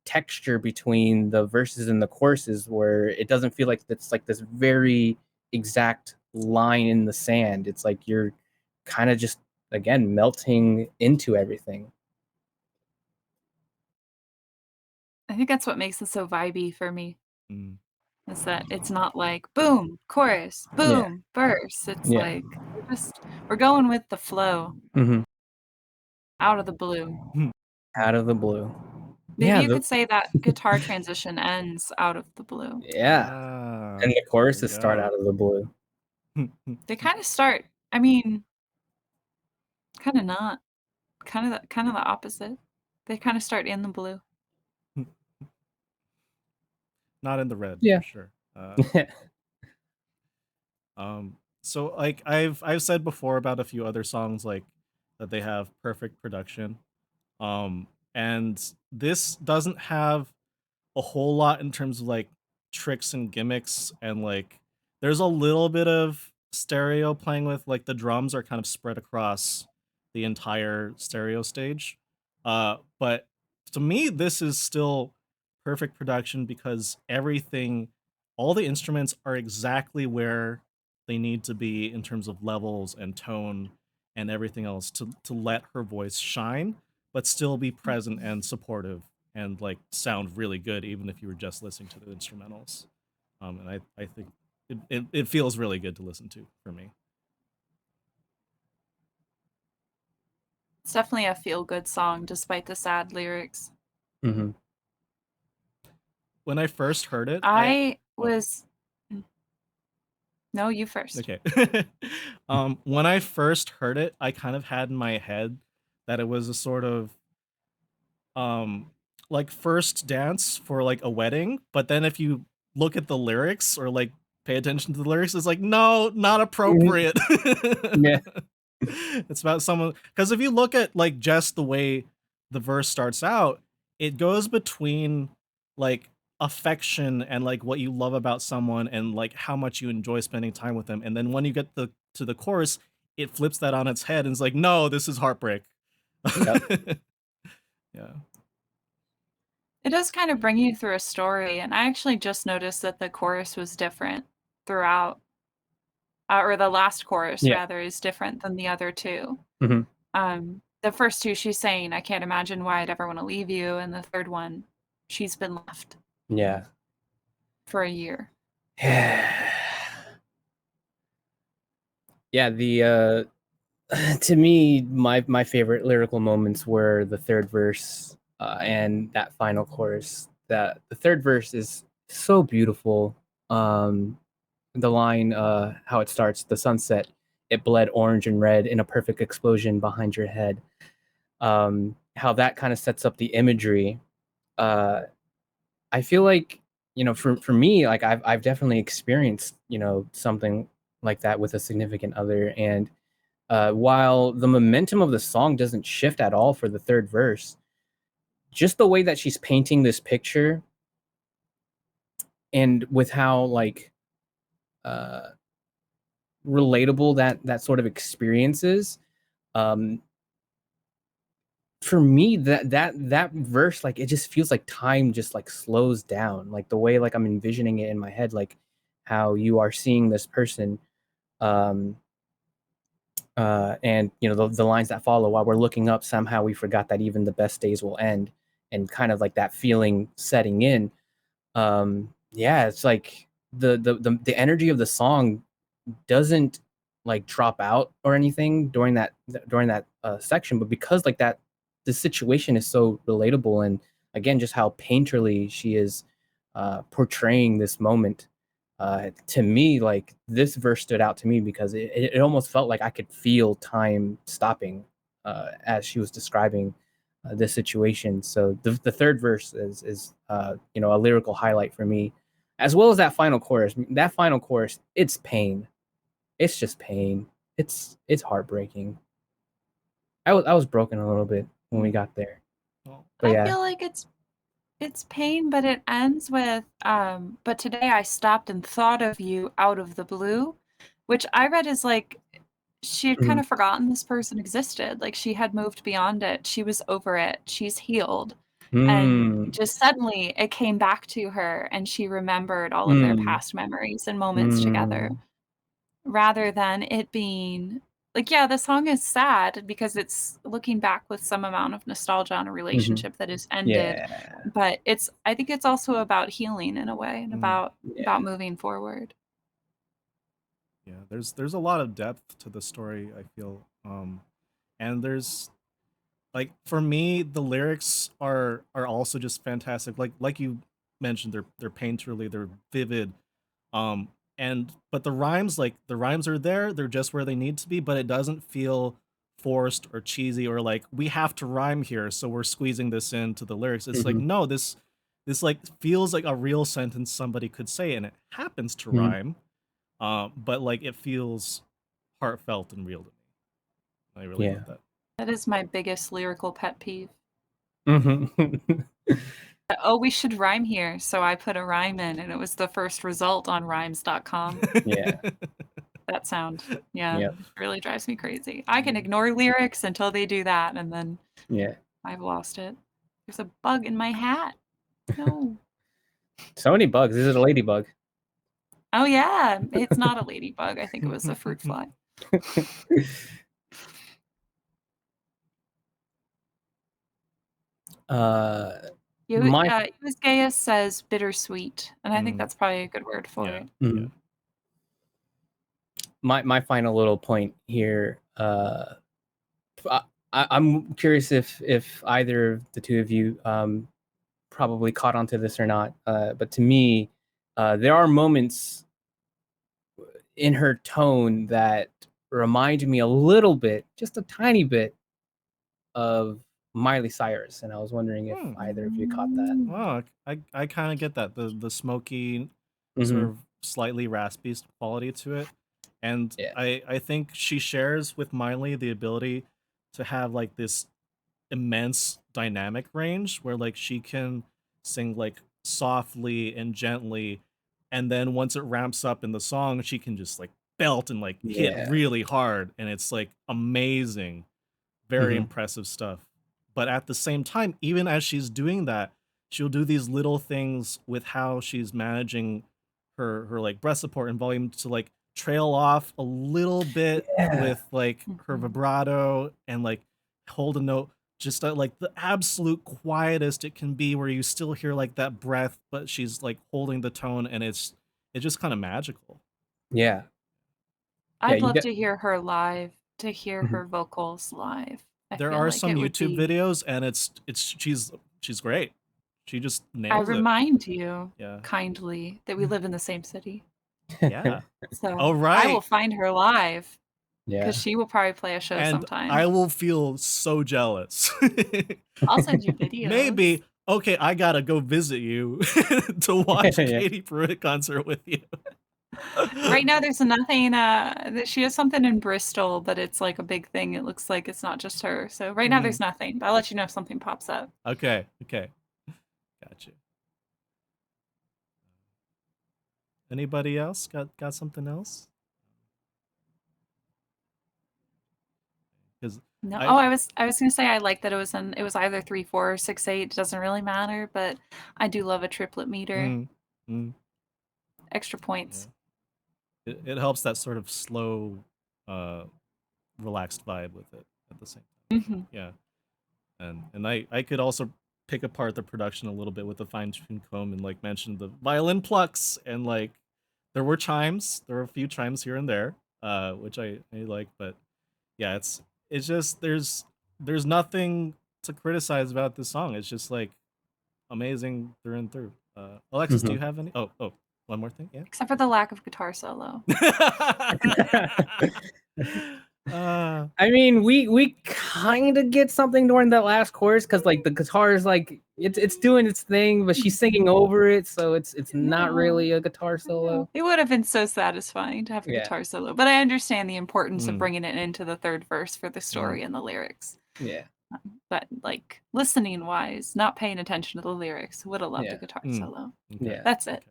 texture between the verses and the choruses, where it doesn't feel like it's like this very exact line in the sand. It's like you're kind of just again melting into everything. I think that's what makes it so vibey for me, Mm. is that it's not like boom, chorus, boom, verse. It's like we're going with the flow out of the blue. Out of the blue. Maybe you could say that guitar transition ends out of the blue. Yeah. And the choruses start out of the blue. They kind of start, I mean, kind of not. Kind of the opposite. They kind of start in the blue. Not in the red, Yeah. for sure. So like I've said before about a few other songs like that they have perfect production. And this doesn't have a whole lot in terms of like tricks and gimmicks, and like there's a little bit of stereo playing with, like the drums are kind of spread across the entire stereo stage. But to me this is still perfect production, because everything, all the instruments are exactly where they need to be in terms of levels and tone and everything else to let her voice shine but still be present and supportive and like sound really good even if you were just listening to the instrumentals. And I think it feels really good to listen to for me. It's definitely a feel-good song despite the sad lyrics. Mm-hmm. When I first heard it, No, you first. Okay. When I first heard it, I kind of had in my head that it was a sort of like first dance for like a wedding, but then if you look at the lyrics or like pay attention to the lyrics, it's like, no, not appropriate. Yeah. It's about someone, because if you look at like just the way the verse starts out, it goes between like affection and like what you love about someone and like how much you enjoy spending time with them, and then when you get to the chorus, it flips that on its head and it's like, no, this is heartbreak. Yep. Yeah. It does kind of bring you through a story, and I actually just noticed that the chorus was different throughout. or the last chorus Yeah. rather, is different than the other two. Mhm. The first two, she's saying, "I can't imagine why I'd ever want to leave you," and the third one, she's been left Yeah. for a year. Yeah, the to me, my favorite lyrical moments were the third verse and that final chorus. That the third verse is so beautiful. The line, how it starts, the sunset, it bled orange and red in a perfect explosion behind your head. How that kind of sets up the imagery. I feel like, for me, like I've definitely experienced, something like that with a significant other. And while the momentum of the song doesn't shift at all for the third verse, just the way that she's painting this picture and with how like uh relatable that sort of experience is, um for me, that verse, like, it just feels like time just like slows down, like the way like I'm envisioning it in my head, like how you are seeing this person, um and the lines that follow, while we're looking up, somehow we forgot that even the best days will end, and kind of like that feeling setting in. Yeah, it's like the energy of the song doesn't like drop out or anything during that section, but because like that the situation is so relatable, and again just how painterly she is portraying this moment, to me, like this verse stood out to me because it almost felt like I could feel time stopping as she was describing this situation. So the third verse is a lyrical highlight for me, as well as that final chorus. That final chorus, it's pain. It's just pain. It's heartbreaking. I was broken a little bit when we got there. Well, But I yeah. feel like it's pain, but it ends with, "But today I stopped and thought of you out of the blue," which I read as like she had kind Mhm. of forgotten this person existed. Like she had moved beyond it. She was over it. She's healed. And Mm. just suddenly it came back to her and she remembered all of their Mm. past memories and moments together, Mm. rather than it being like, yeah, the song is sad because it's looking back with some amount of nostalgia on a Mhm. relationship that has ended, Yeah. but I think it's also about healing in a way and mm, about Yeah. moving forward. yeah, there's a lot of depth to the story, I feel. And there's like for me, the lyrics are also just fantastic. Like you mentioned, they're painterly, they're vivid. Um, and but the rhymes are there, they're just where they need to be, but it doesn't feel forced or cheesy or like we have to rhyme here, so we're squeezing this into the lyrics. It's like Mhm. no, this like feels like a real sentence somebody could say, and it happens to Mhm. rhyme. But like it feels heartfelt and real to me. I really love Yeah. that. That is my biggest lyrical pet peeve. Mhm. Oh, we should rhyme here. So I put a rhyme in and it was the first result on rhymes.com. Yeah. That sound. Yeah, Yep. it really drives me crazy. I can Yeah. ignore lyrics until they do that and then Yeah. I've lost it. There's a bug in my hat. No. So many bugs. Is it a ladybug? Oh yeah, it's not a ladybug. I think it was a fruit fly. uh You my Gaius says bittersweet, and I think Mm, that's probably a good word for yeah, it. yeah. mhm. My final little point here, I, I'm curious if either of the two of you probably caught onto this or not, but to me, there are moments in her tone that remind me a little bit, just a tiny bit, of Miley Cyrus, and I was wondering if Hmm. either of you caught that. Oh, I kind of get that, the smoky, sort Hmm. of slightly raspy quality to it, and Yeah. I think she shares with Miley the ability to have like this immense dynamic range where like she can sing like softly and gently, and then once it ramps up in the song, she can just like belt and like hit Yeah. really hard, and it's like amazing, very Hmm. impressive stuff. But at the same time, even as she's doing that, she'll do these little things with how she's managing her like breath support and volume to like trail off a little bit with like her vibrato and like hold a note just like the absolute quietest it can be, where you still hear like that breath, but she's like holding the tone, and it's just kind of magical. Yeah. I'd you love get- to hear her live, to hear Mhm. her vocals live. I There feel are like some it would YouTube be- videos, and she's great. She just I nails it. remind you Yeah. kindly that we live in the same city. Yeah. So Oh, I will right. find her live Yeah. because she will probably play a show And sometime. I will feel so jealous. I'll send you videos. Maybe. Okay, I gotta go visit you to watch Yeah. Katie Pruitt concert with you. Right now, there's nothing. That she has something in Bristol, but it's like a big thing. It looks like it's not just her. So right now, there's nothing. But I'll let you know if something pops up. Okay. Got you. Anybody else got something else? Because No. I was gonna say I like that it was either 3, 4, or 6, 8. It doesn't really matter, but I do love a triplet meter. Extra points. it helps that sort of slow, relaxed vibe with it at the same time. Mm-hmm. Yeah, and I could also pick apart the production a little bit with a fine-tuned comb and like mention the violin plucks, and like there were a few chimes here and there, which I like, but yeah, it's just there's nothing to criticize about this song. It's just like amazing through and through. Alexis, do you have any? Oh, one more thing, yeah. Except for the lack of guitar solo. I mean, we kind of get something during that last chorus because like the guitar is like it's doing its thing, but she's singing over it, so it's not really a guitar solo. It would have been so satisfying to have a guitar solo, but I understand the importance of bringing it into the third verse for the story and the lyrics. Yeah. But like listening wise, not paying attention to the lyrics, would have loved a guitar solo. Okay. Yeah. That's it.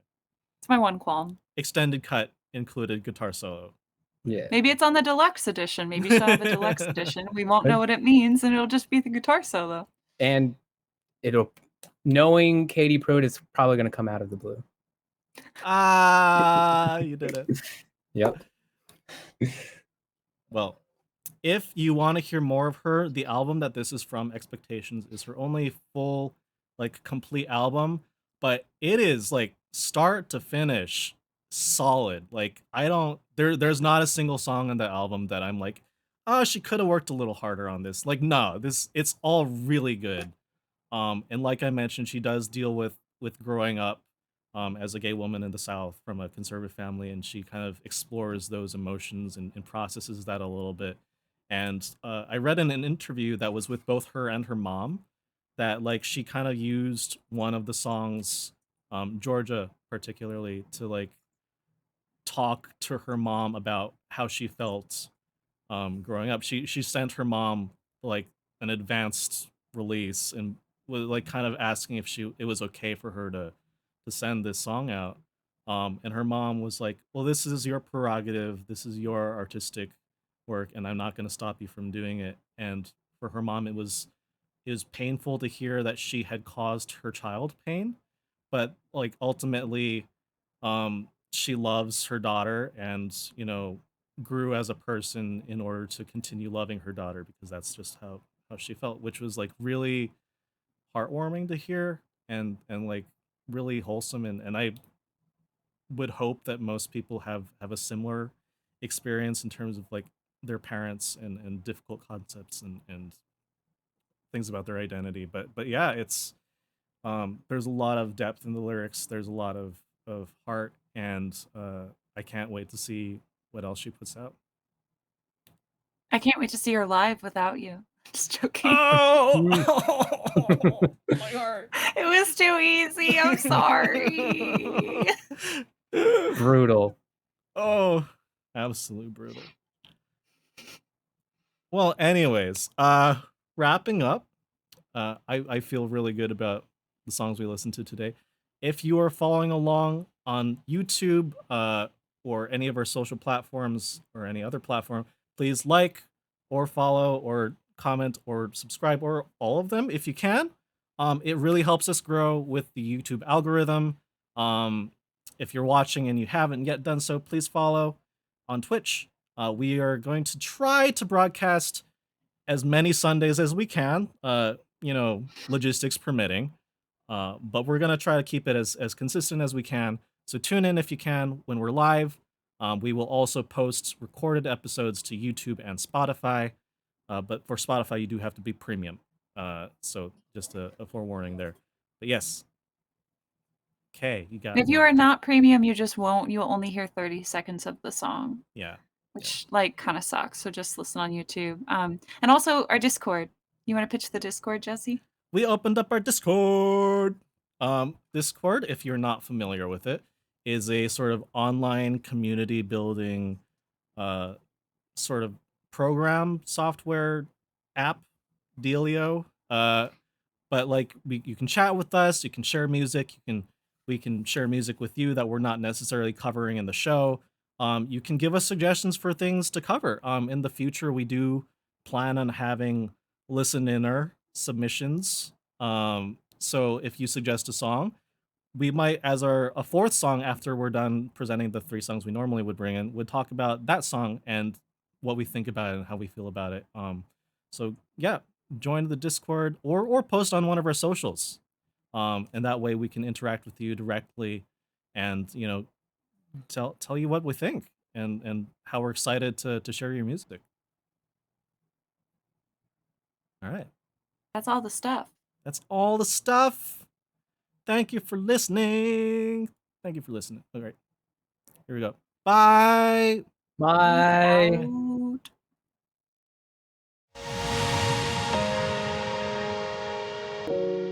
It's my one qualm. Extended cut included guitar solo. Yeah. Maybe it's on the deluxe edition. Maybe she'll have a deluxe edition. We won't know what it means, and it'll just be the guitar solo. And knowing Katie Pruitt is probably going to come out of the blue. You did it. Yep. Well, if you want to hear more of her, the album that this is from, Expectations, is her only full, like, complete album, but it is like start to finish solid. Like, there's not a single song on the album that I'm like, oh, she could have worked a little harder on this. Like, no, it's all really good. And like I mentioned, she does deal with growing up as a gay woman in the South from a conservative family, and she kind of explores those emotions and processes that a little bit. And I read in an interview that was with both her and her mom that like she kind of used one of the songs, Georgia particularly, to like talk to her mom about how she felt growing up. She sent her mom like an advanced release and was like kind of asking if it was okay for her to send this song out. And her mom was like, well, this is your prerogative, this is your artistic work, and I'm not going to stop you from doing it. And for her mom, it was painful to hear that she had caused her child pain, but like ultimately she loves her daughter and, you know, grew as a person in order to continue loving her daughter, because that's just how she felt, which was like really heartwarming to hear, and like really wholesome. And I would hope that most people have a similar experience in terms of like their parents and difficult concepts and things about their identity. But yeah, it's there's a lot of depth in the lyrics, there's a lot of heart, and I can't wait to see what else she puts out. I can't wait to see her live without you. Just joking. Oh, my heart. It was too easy. I'm sorry. Brutal. Oh, absolute brutal. Well, anyways, wrapping up, I feel really good about the songs we listened to today. If you are following along on YouTube or any of our social platforms or any other platform, please like or follow or comment or subscribe, or all of them if you can. It really helps us grow with the YouTube algorithm. If you're watching and you haven't yet done so, please follow. on Twitch. We are going to try to broadcast as many Sundays as we can, logistics permitting. But we're gonna try to keep it as consistent as we can. So tune in if you can when we're live. We will also post recorded episodes to YouTube and Spotify. But for Spotify, you do have to be premium. So just a forewarning there. But yes. Okay, you got If you one. are not premium, you'll only hear 30 seconds of the song, Yeah. which kind of sucks. So just listen on YouTube. And also our Discord. You want to pitch the Discord, Jesse? We opened up our Discord. Discord, if you're not familiar with it, is a sort of online community building sort of program software app dealio. But like you can chat with us, you can share music, we can share music with you that we're not necessarily covering in the show. You can give us suggestions for things to cover. In the future, we do plan on having listen-inner submissions. So if you suggest a song, we might, as a fourth song after we're done presenting the 3 songs we normally would bring in, would talk about that song and what we think about it and how we feel about it. So yeah, join the Discord or post on one of our socials. And that way we can interact with you directly and, tell you what we think and how we're excited to share your music. All right. That's all the stuff. That's all the stuff. Thank you for listening. Thank you for listening. All right. Here we go. Bye. Bye. Out.